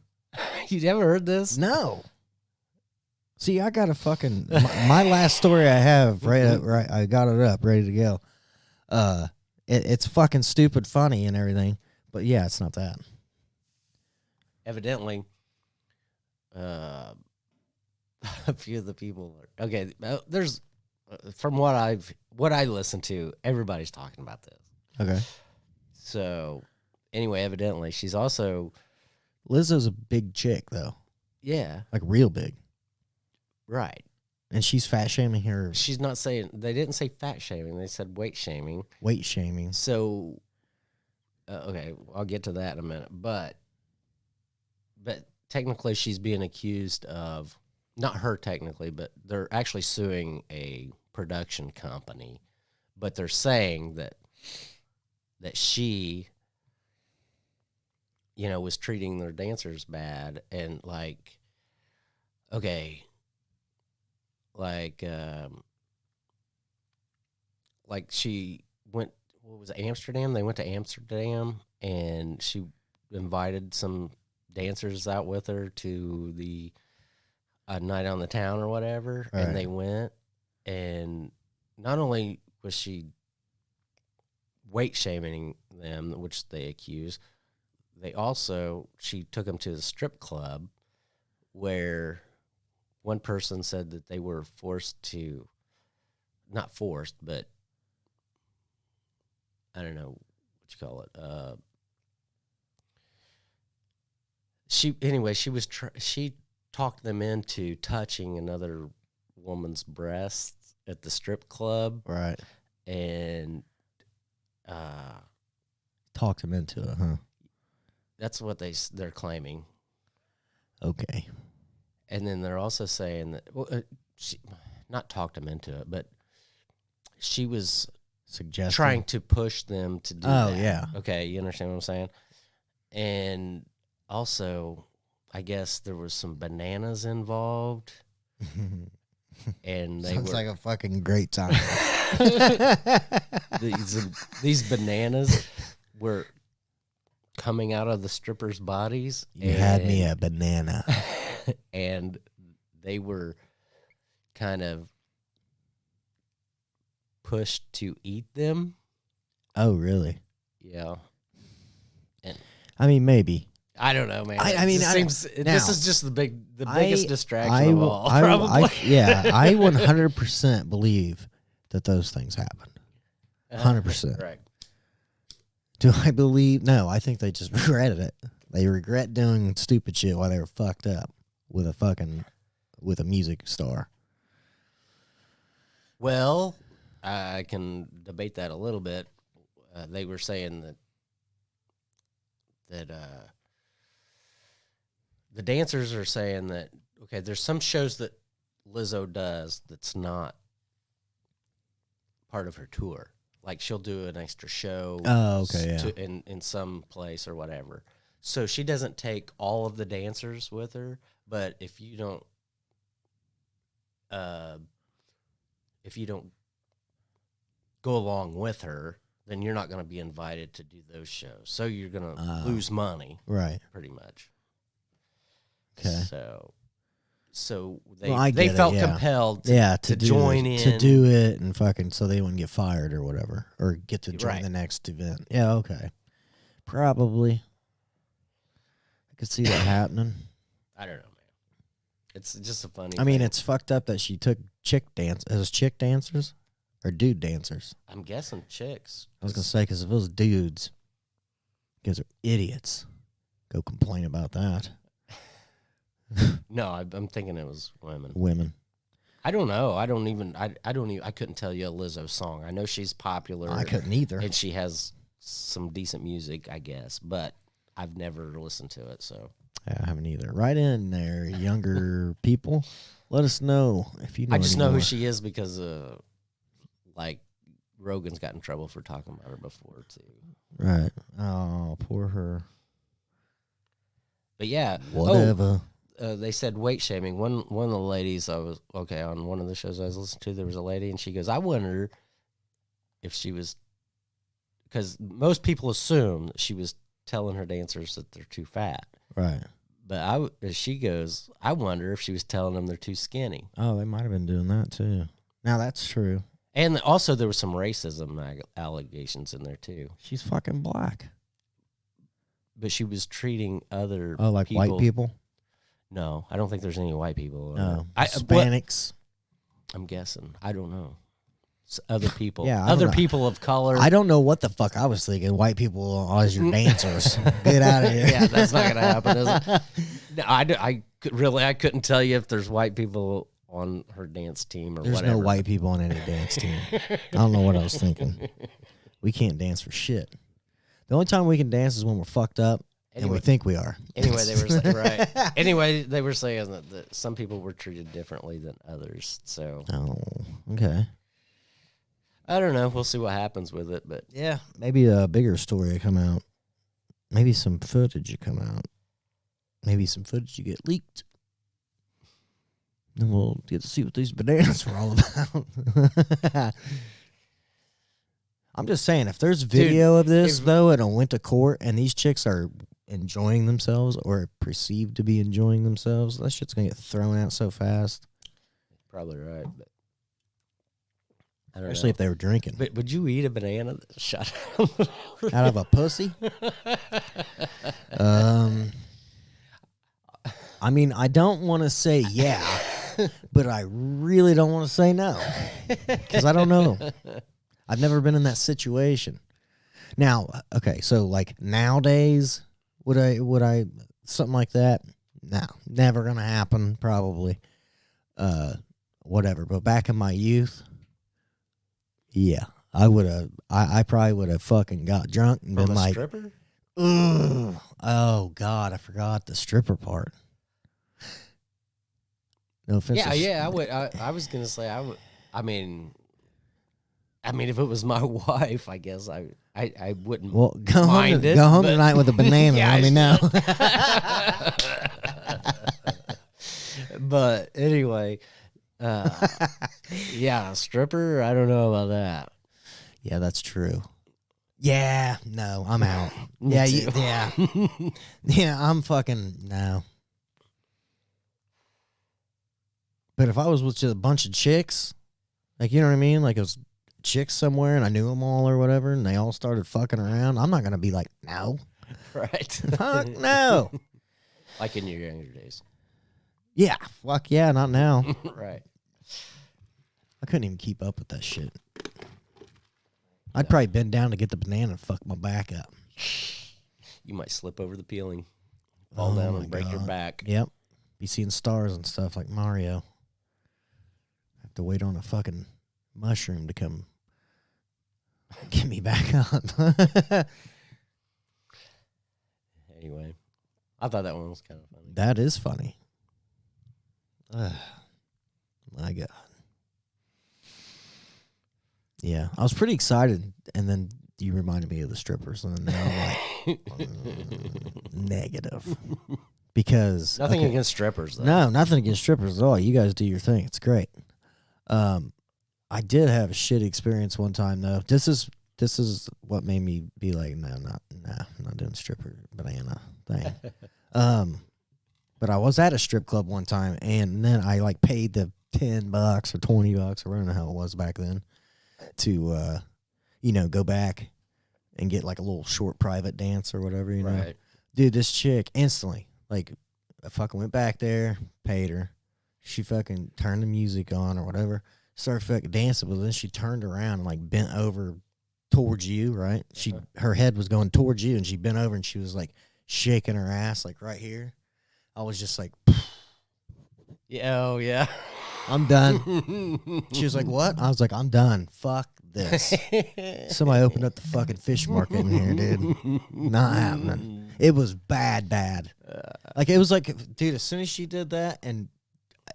You never heard this? No. See, I got a fucking my last story I have right. I got it up, ready to go. It's fucking stupid, funny, and everything, but yeah, it's not that. Evidently, a few of the people are okay. There's from what I listened to, everybody's talking about this. Okay. So, anyway, evidently, she's also Lizzo's a big chick, though. Yeah, like real big. Right. And she's fat shaming her. She's not saying, they didn't say fat shaming. They said weight shaming. Weight shaming. So okay, I'll get to that in a minute. But technically, she's being accused of, not her technically, but they're actually suing a production company. But they're saying that she, was treating their dancers bad, and okay, like she went. What was it, Amsterdam? They went to Amsterdam, and she invited some dancers out with her to the night on the town or whatever, Right. and they went, and not only was she weight shaming them, which they accuse, she took them to the strip club where one person said that they were not forced, but I don't know what you call it. She talked them into touching another woman's breasts at the strip club, Right. and Talked him into it, huh? that's what they're claiming. Okay. And then they're also saying that she not talked him into it, but she was Suggesting. trying to push them to do Oh, that. yeah. Okay, you understand what I'm saying? And also, I guess there was some bananas involved, and they Sounds were like a fucking great time. these bananas were coming out of the strippers' bodies. You had me a banana. And they were kind of pushed to eat them. Oh, really? Yeah. And I mean, maybe. I don't know, man. I mean, this is just the biggest distraction of all. I Probably. I 100% believe that those things happened. 100%. Right. Do I believe? No, I think they just regretted it. They regret doing stupid shit while they were fucked up with a music star. Well, I can debate that a little bit. They were saying that the dancers are saying that, okay, there's some shows that Lizzo does that's not part of her tour. Like, she'll do an extra show in some place or whatever. So she doesn't take all of the dancers with her, but if you don't go along with her, then you're not going to be invited to do those shows. So you're going to lose money, right? Pretty much. Okay. So they felt compelled to join in, to do it, and fucking so they wouldn't get fired or whatever, or get to join the next event. Yeah, okay, probably. I could see that happening. I don't know, man. It's just a funny. I mean, it's fucked up that she took chick dancers or dude dancers. I'm guessing chicks. I was gonna say, because if it was dudes, you guys are idiots. Go complain about that. No, I'm thinking it was women. Women. I don't know. I couldn't tell you a Lizzo song. I know she's popular. I couldn't either. And she has some decent music, I guess, but I've never listened to it. So yeah, I haven't either. Right in there, younger people. Let us know if you know. I just know anymore. who she is because, Rogan's got in trouble for talking about her before too. Right. Oh, poor her. But yeah, whatever. They said weight shaming. One of the ladies on one of the shows I was listening to, there was a lady, and she goes, "I wonder if she was," because most people assume that she was telling her dancers that they're too fat, right? But she goes, "I wonder if she was telling them they're too skinny." Oh, they might have been doing that too. Now that's true. And also, there was some racism allegations in there too. She's fucking black. But she was treating other like people. white people. No, I don't think there's any white people. No, Hispanics. I'm guessing. I don't know. It's other people. Yeah, other people of color. I don't know what the fuck I was thinking. White people as your dancers. Get out of here. Yeah, that's not gonna happen, is it? No, I couldn't tell you if there's white people on her dance team or there's whatever. No white people on any dance team. I don't know what I was thinking. We can't dance for shit. The only time we can dance is when we're fucked up and we think we are. Anyway, they were saying, right. Anyway, they were saying that some people were treated differently than others. So, Oh, okay. I don't know. We'll see what happens with it. But Yeah, maybe a bigger story will come out. Maybe some footage will come out. Maybe some footage you get leaked. Then we'll get to see what these bananas are all about. I'm just saying, if there's video of this, though, and it went to court, and these chicks are enjoying themselves or perceived to be enjoying themselves, that shit's going to get thrown out so fast. probably right. But I don't Especially know. if they were drinking. But would you eat a banana that shot Out of a pussy? I mean, I don't want to say yeah, but I really don't want to say no. Because I don't know. I've never been in that situation. Now, okay, so like nowadays, would I something like that? No, never gonna happen, probably. Whatever. But back in my youth, yeah, I would have. I probably would have fucking got drunk and from been a like, stripper? ugh, oh God, I forgot the stripper part. No offense. Yeah. I would. I was gonna say I would. I mean, if it was my wife, I guess I wouldn't. Well, go mind it, home but- tonight with a banana. Yeah, Let me know. But anyway, yeah, stripper. I don't know about that. Yeah, that's true. Yeah, no, I'm out. Me Yeah, too. yeah, yeah. I'm fucking no. But if I was with just a bunch of chicks, like, you know what I mean, like it was chicks somewhere and I knew them all or whatever, and they all started fucking around, I'm not gonna be like, no, Right. fuck no. Like in your younger days. Yeah, fuck yeah, not now. Right. I couldn't even keep up with that shit. I'd probably bend down to get the banana and fuck my back up. You might slip over the peeling, fall Oh down, my and break your God. back. Yep. Be seeing stars and stuff like Mario. Have to wait on a fucking mushroom to come get me back up. Anyway, I thought that one was kind of funny. That is funny. Ugh. My God. Yeah, I was pretty excited, and then you reminded me of the strippers, and then now I'm like, negative. Because Nothing okay, against strippers, though. no, nothing against strippers at all. You guys do your thing. It's great. I did have a shitty experience one time though. This is what made me be like, I'm not doing stripper banana thing. But I was at a strip club one time, and then I like paid the $10 or $20 or whatever the hell it was back then to go back and get like a little short private dance or whatever, you know. Right. Dude, this chick instantly, like, I fucking went back there, paid her. She fucking turned the music on or whatever, started fucking dancing, but then she turned around and like bent over towards you, right? Her head was going towards you, and she bent over and she was like shaking her ass like right here. I was just like, Yeah. Oh, yeah. I'm done. She was like, what? I was like, I'm done. Fuck this. Somebody opened up the fucking fish market in here, dude. Not happening. It was bad. Like, it was like, dude, as soon as she did that, and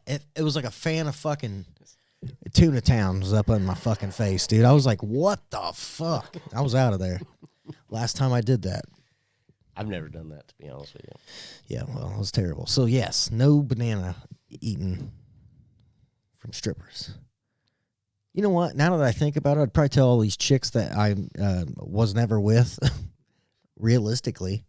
it was like a fan of fucking Tuna Town was up on my fucking face, dude. I was like, what the fuck? I was out of there. Last time I did that. I've never done that, to be honest with you. Yeah, well, it was terrible. So, yes, no banana eaten from strippers. You know what? Now that I think about it, I'd probably tell all these chicks that I was never with, realistically,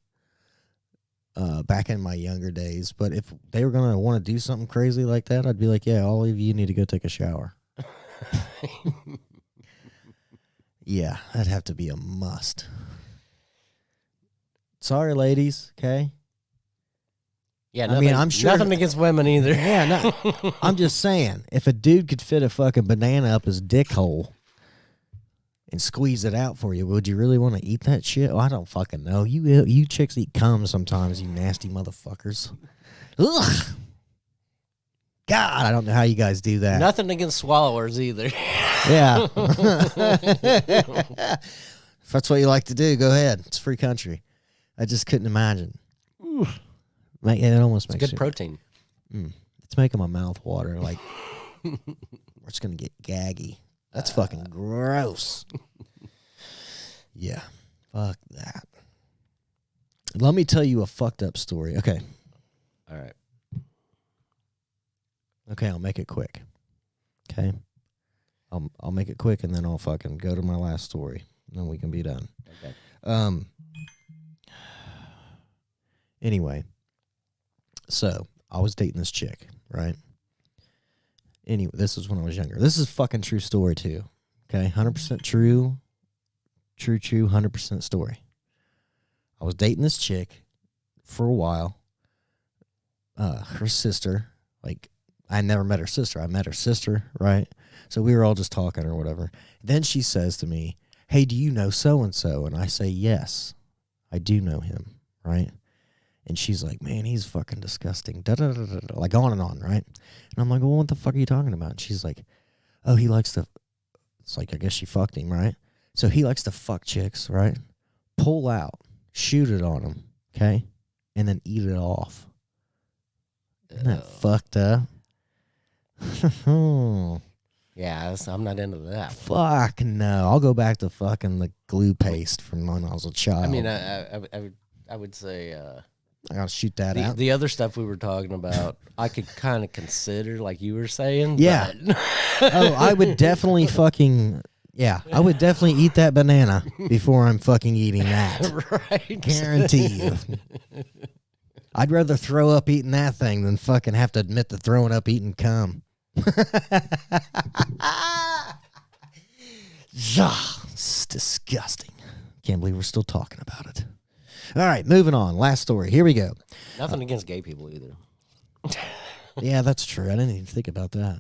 back in my younger days. But if they were going to want to do something crazy like that, I'd be like, yeah, all of you need to go take a shower. Yeah, that'd have to be a must. Sorry, ladies, okay? Yeah, I nothing, mean, I'm sure- nothing against women either. Yeah, no. I'm just saying, if a dude could fit a fucking banana up his dick hole and squeeze it out for you, would you really want to eat that shit? Oh, I don't fucking know. You chicks eat cum sometimes, you nasty motherfuckers. Ugh. God, I don't know how you guys do that. Nothing against swallowers either. Yeah. that's what you like to do, go ahead. It's a free country. I just couldn't imagine. It almost It's makes good protein. It's making my mouth water. Like, we're just going to get gaggy. That's fucking gross. Yeah. Fuck that. Let me tell you a fucked up story. Okay. All right. Okay, I'll make it quick. Okay. I'll make it quick and then I'll fucking go to my last story. And then we can be done. Okay. Anyway. So, I was dating this chick, right? Anyway, this is when I was younger. This is a fucking true story too. Okay? 100% true. True, 100% story. I was dating this chick for a while. Her sister, like, I never met her sister. I met her sister, right? So we were all just talking or whatever. Then she says to me, hey, do you know so-and-so? And I say, yes, I do know him, right? And she's like, man, he's fucking disgusting. Da-da-da-da-da. Like on and on, right? And I'm like, well, what the fuck are you talking about? And she's like, oh, he likes to, it's like, I guess she fucked him, right? So he likes to fuck chicks, right? Pull out, shoot it on him, okay? And then eat it off. Isn't that fucked up? Yeah, I'm not into that. Fuck no. I'll go back to fucking the glue paste from when I was a child. I mean, I would say I gotta shoot that out. the other stuff we were talking about, I could kind of consider, like you were saying. Yeah. But Oh, I would definitely fucking, yeah, I would definitely eat that banana before I'm fucking eating that. Right. Guarantee you. I'd rather throw up eating that thing than fucking have to admit to throwing up eating cum. It's disgusting. Can't believe we're still talking about it. All right, moving on. Last story. Here we go. Nothing against gay people either. Yeah, that's true. I didn't even think about that.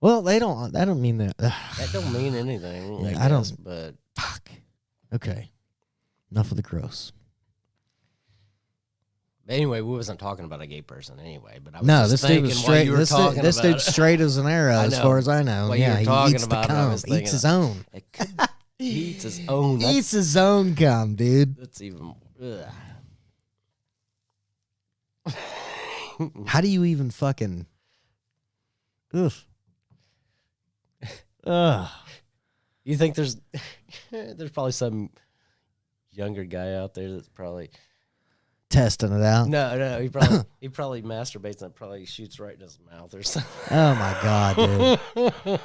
Well, I don't mean that. That don't mean anything. Yeah, I I don't- guess, but Fuck. Okay. Enough of the gross. anyway, we wasn't talking about a gay person anyway. But I was No, just this dude thinking was while straight. you were This talking dude's about it. straight as an arrow, I as know. far as I know. While you Yeah, were he talking eats about the it, I cum. was Eats thinking, his own. It could, he eats his own. Eats his own cum, dude. That's even. Ugh. How do you even fucking? Ugh. Ugh. You think there's probably some younger guy out there that's probably Testing it out. no he probably masturbates and probably shoots right in his mouth or something. Oh my god, dude.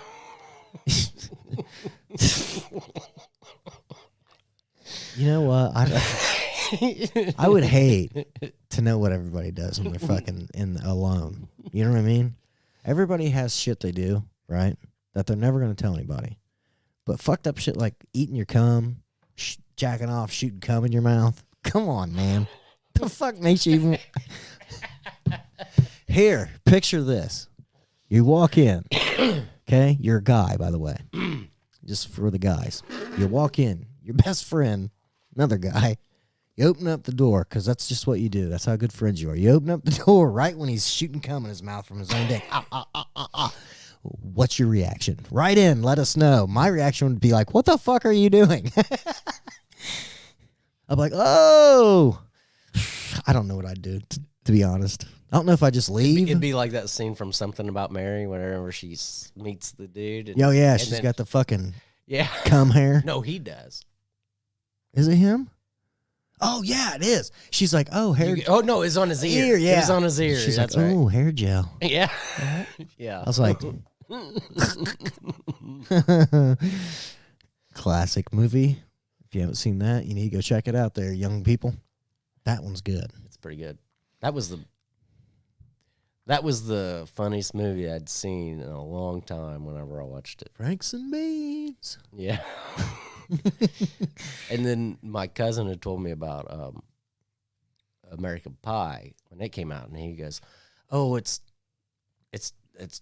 You know what? I would hate to know what everybody does when they're fucking alone. You know what I mean? Everybody has shit they do, right? That they're never going to tell anybody. But fucked up shit like eating your cum, jacking off, shooting cum in your mouth. Come on, man. The fuck makes you even... Here, picture this. You walk in, okay? You're a guy, by the way. Just for the guys. You walk in, your best friend, another guy. You open up the door, because that's just what you do. That's how good friends you are. You open up the door right when he's shooting cum in his mouth from his own dick. What's your reaction? Write in. Let us know. My reaction would be like, what the fuck are you doing? I'm like, oh. I don't know what I'd do, to be honest. I don't know if I just leave. It'd be like that scene from Something About Mary whenever she meets the dude. Oh, yeah. and She's then- got the fucking Yeah. cum hair. No, he does. Is it him? Oh, yeah, it is. She's like, oh, hair. Oh, no, it's on his ear. Yeah. It was on his ear. She's That's like, right. oh, hair gel. Yeah. Yeah. I was like, classic movie. If you haven't seen that, you need to go check it out there, young people. That one's good. It's pretty good. That was the funniest movie I'd seen in a long time whenever I watched it. Franks and Beans. Yeah. And then my cousin had told me about American Pie when it came out, and he goes, "Oh, it's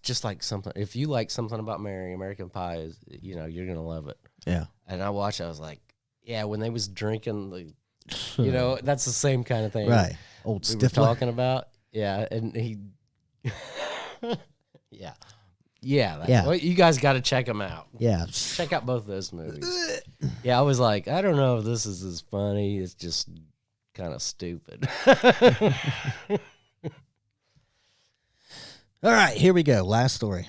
just like something. If you like Something About Mary, American Pie is, you're gonna love it." Yeah. And I watched. I was like, "Yeah." When they was drinking, that's the same kind of thing, Right. Old We were Stifler. talking about, yeah, and he, yeah. Yeah, Yeah. well, you guys got to check them out. Yeah. Check out both those movies. Yeah, I was like, I don't know if this is as funny. It's just kind of stupid. All right, here we go. Last story.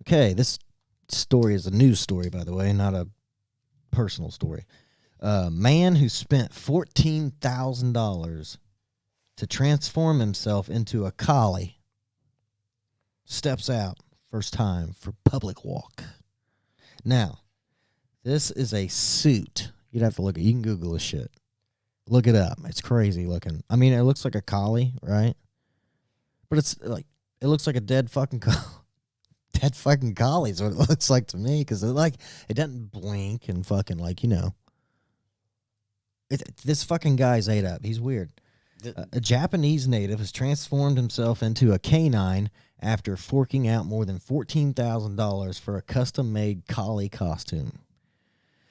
Okay, this story is a news story, by the way, not a personal story. A man who spent $14,000 to transform himself into a collie steps out first time for public walk. Now, this is a suit. You'd have to look at. You can Google this shit. Look it up. It's crazy looking. I mean, it looks like a collie, right? But it's like it looks like a dead fucking dead fucking collie is what it looks like to me, because it doesn't blink and fucking this fucking guy's ate up. He's weird. A Japanese native has transformed himself into a canine after forking out more than $14,000 for a custom-made collie costume.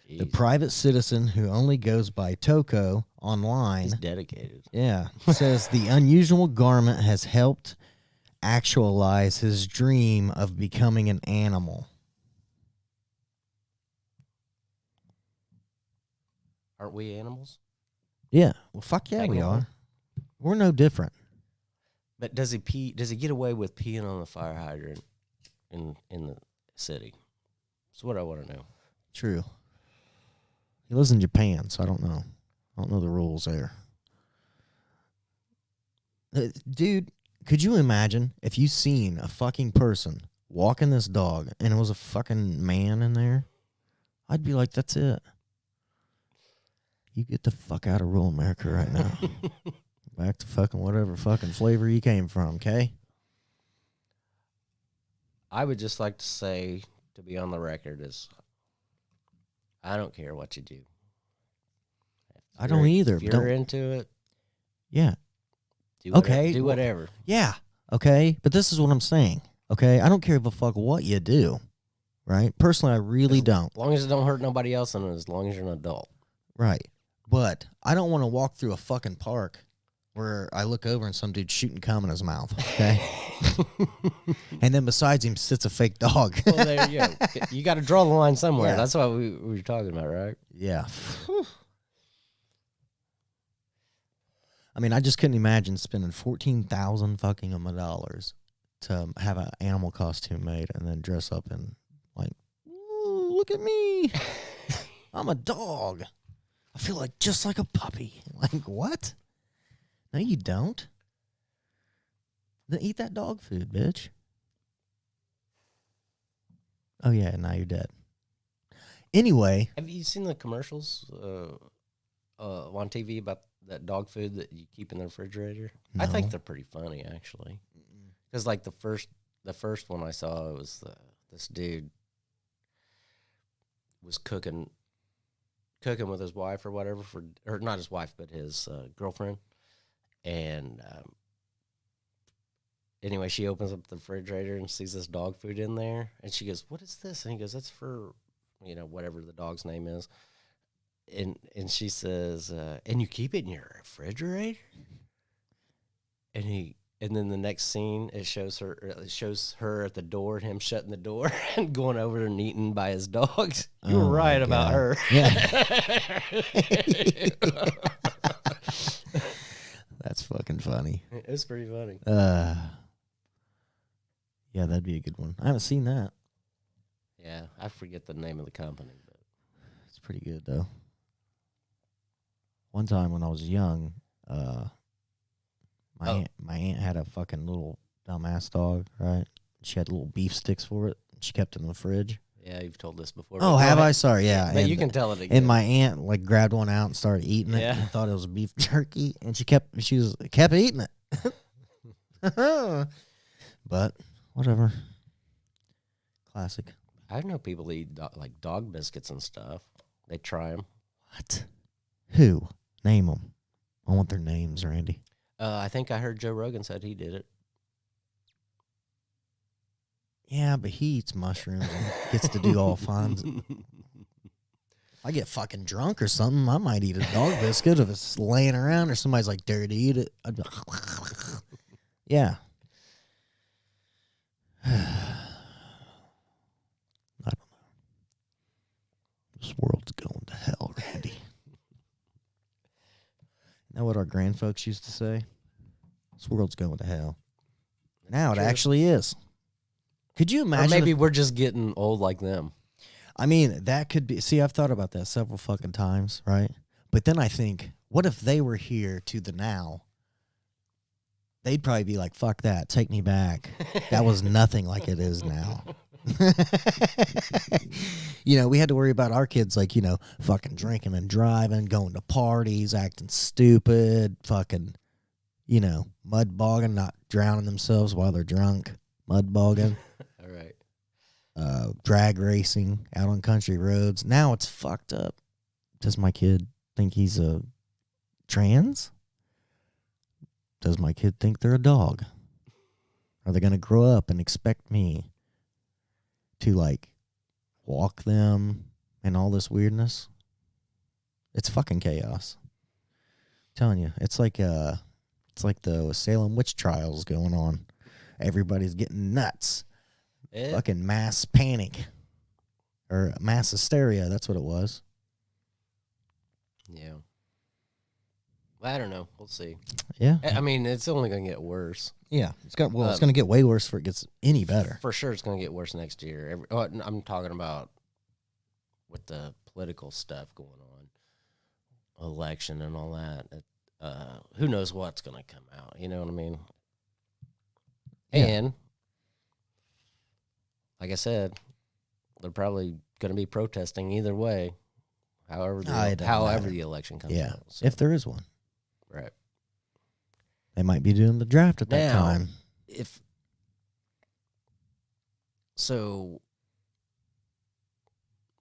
Jeez. The private citizen, who only goes by Toko online, He's dedicated. yeah, says the unusual garment has helped actualize his dream of becoming an animal. Aren't we animals? Yeah, well, fuck yeah, we Technically. are. We're no different. But does he pee? Does he get away with peeing on the fire hydrant in the city? That's what I want to know. True. He lives in Japan, so I don't know. I don't know the rules there. Dude, could you imagine if you seen a fucking person walking this dog and it was a fucking man in there? I'd be like, that's it. You get the fuck out of rural America right now. Back to fucking whatever fucking flavor you came from, okay? I would just like to say, to be on the record, is I don't care what you do. I don't either. If you're Don't, into it, yeah. do whatever. Okay, Do well- whatever. Yeah. Okay. But this is what I'm saying. Okay. I don't care if a fuck what you do. Right. Personally, I really don't. As long as it don't hurt nobody else and as long as you're an adult. Right. But I don't want to walk through a fucking park where I look over and some dude shooting cum in his mouth. Okay. And then besides him sits a fake dog. Well, there you go. You got to draw the line somewhere. Yeah. That's what we were talking about, right? Yeah. I mean, I just couldn't imagine spending $14,000 fucking dollars to have an animal costume made and then dress up in like, "Ooh, look at me. I'm a dog. I feel like just like a puppy." Like, what? No, you don't. Then eat that dog food, bitch. Oh yeah, now you're dead. Anyway, Have you seen the commercials on TV about that dog food that you keep in the refrigerator? I think No. they're pretty funny, actually. Because like the first one I saw, it was this dude was cooking with his wife or whatever or not his wife, but his girlfriend. And anyway, she opens up the refrigerator and sees this dog food in there, and she goes, "What is this?" And he goes, "That's for whatever the dog's name is." And she says, "And you keep it in your refrigerator?" And then the next scene, it shows her at the door and him shutting the door and going over and eating by his dogs. You were Oh, my right about God. her. Yeah. That's fucking funny. It's pretty funny. Yeah, that'd be a good one. I haven't seen that. Yeah, I forget the name of the company, but It's pretty good though. One time when I was young, my aunt had a fucking little dumbass dog, right? She had little beef sticks for it. She kept it in the fridge. yeah, you've told this before. Oh, but have go I? ahead. Sorry, yeah. But and, you can tell it again. and my aunt like grabbed one out and started eating it Yeah. and thought it was beef jerky, and she kept eating it. But whatever. Classic. I know people eat like dog biscuits and stuff. They try them. What? Who? Name them. I want their names, Randy. I think I heard Joe Rogan said he did it. Yeah, but he eats mushrooms and gets to do all fun. If I get fucking drunk or something, I might eat a dog biscuit if it's laying around or somebody's like, dare to eat it. I'd be like, yeah. This world's going to hell, Randy. You know what our grand folks used to say? This world's going to hell. Now it True. actually is. Could you Or imagine? maybe we're just getting old like them. I mean, that could be. See, I've thought about that several fucking times, right? But then I think, what if they were here to the now? They'd probably be like, fuck that, take me back. That was nothing like it is now. You know, we had to worry about our kids, like, you know, fucking drinking and driving, going to parties, acting stupid, fucking, you know, mud bogging, not drowning themselves while they're drunk, mud bogging, All right. drag racing out on country roads. Now it's fucked up. Does my kid think he's a trans? Does my kid think they're a dog? Are they going to grow up and expect me to, like, walk them and all this weirdness? It's fucking chaos. I'm telling you, it's like the Salem witch trials going on. Everybody's getting nuts. Fucking mass panic. Or mass hysteria, that's what it was. Yeah. Well, I don't know. We'll see. Yeah. I mean, it's only going to get worse. Yeah. It's going to get way worse before it gets any better. For sure, it's going to get worse next year. I'm talking about with the political stuff going on, election and all that. Who knows what's going to come out? You know what I mean? Yeah. And like I said, they're probably going to be protesting either way. However, the election comes Yeah. out. So, If there is one. right. They might be doing the draft at that Now, time.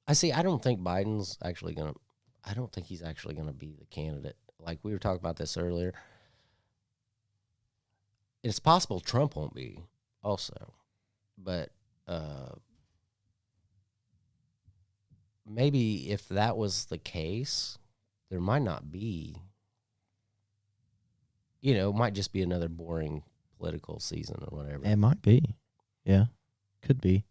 I don't think Biden's actually going to, I don't think he's actually going to be the candidate. Like we were talking about this earlier. It's possible Trump won't be also, but maybe if that was the case, there might not be, you know, it might just be another boring political season or whatever. It might be. Yeah. Could be.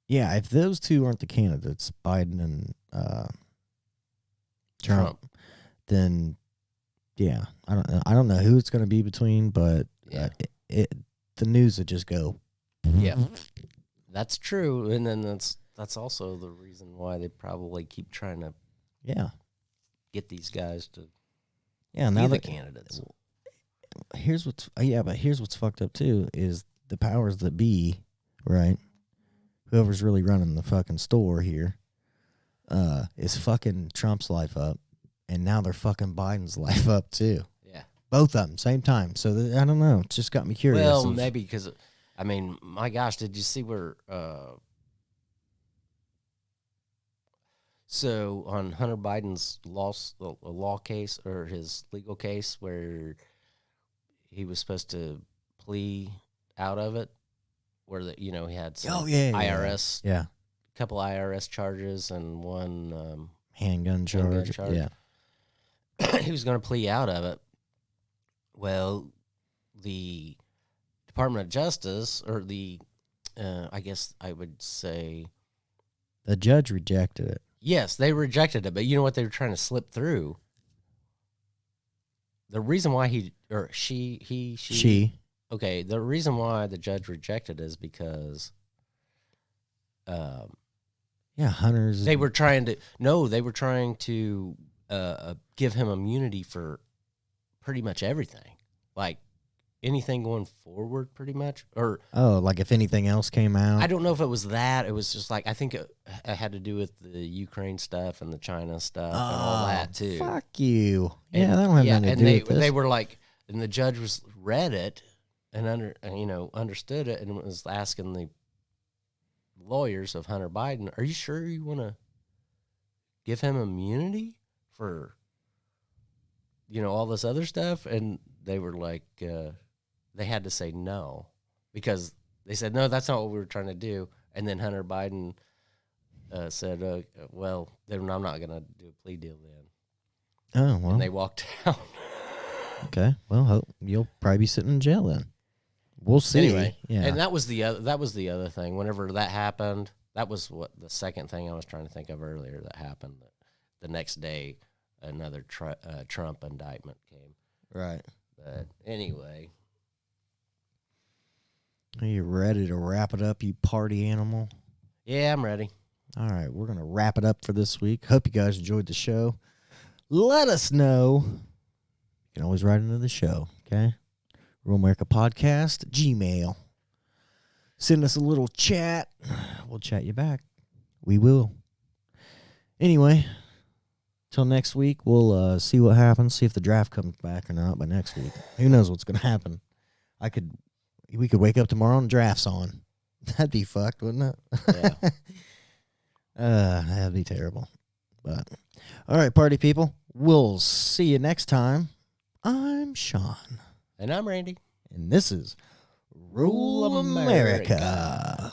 Yeah, if those two aren't the candidates, Biden and Trump, then yeah, I don't know who it's going to be between, but Yeah. The news would just go. Yeah, that's true, and then that's also the reason why they probably keep trying to get these guys to Yeah, be now the that candidates. here's what's fucked up too is the powers that be, right? Whoever's really running the fucking store here, is fucking Trump's life up, and now they're fucking Biden's life up too. Yeah. Both of them same time. So I don't know. It just got me curious. Well, maybe because, I mean, my gosh, did you see where? So on Hunter Biden's law case or his legal case where he was supposed to plea out of it, where he had some IRS, couple IRS charges and one handgun charge. Yeah, he was going to plea out of it. Well, the Department of Justice, or I guess I would say, the judge rejected it. Yes, they rejected it, but you know what they were trying to slip through? The reason why she. Okay, the reason why the judge rejected it is because, Hunter's. They were trying to give him immunity for pretty much everything, like anything going forward, pretty much. Or like if anything else came out. I don't know if it was that. It was just like I think it had to do with the Ukraine stuff and the China stuff and all that too. Fuck you. Yeah, that don't have nothing to do with this. They were like, and the judge read it and understood it and was asking the lawyers of Hunter Biden, "Are you sure you want to give him immunity for all this other stuff?" And they were like, they had to say no because they said, "No, that's not what we were trying to do." And then Hunter Biden said, "Well, then I'm not going to do a plea deal then." Oh, well. And they walked out. Okay. Well, you'll probably be sitting in jail then. We'll see. Anyway, yeah. and that was the other thing. Whenever that happened, That was what the second thing I was trying to think of earlier that happened. That the next day, another Trump indictment came. Right. But anyway. Are you ready to wrap it up, you party animal? Yeah, I'm ready. All right, we're going to wrap it up for this week. Hope you guys enjoyed the show. Let us know. You can always write into the show, okay? Rural America Podcast, Gmail. Send us a little chat. We'll chat you back. We will. Anyway, till next week, we'll see what happens, see if the draft comes back or not by next week. Who knows what's going to happen. We could wake up tomorrow and draft's on. That'd be fucked, wouldn't it? Yeah. That'd be terrible. But all right, party people. We'll see you next time. I'm Sean. And I'm Randy. And this is Rural America.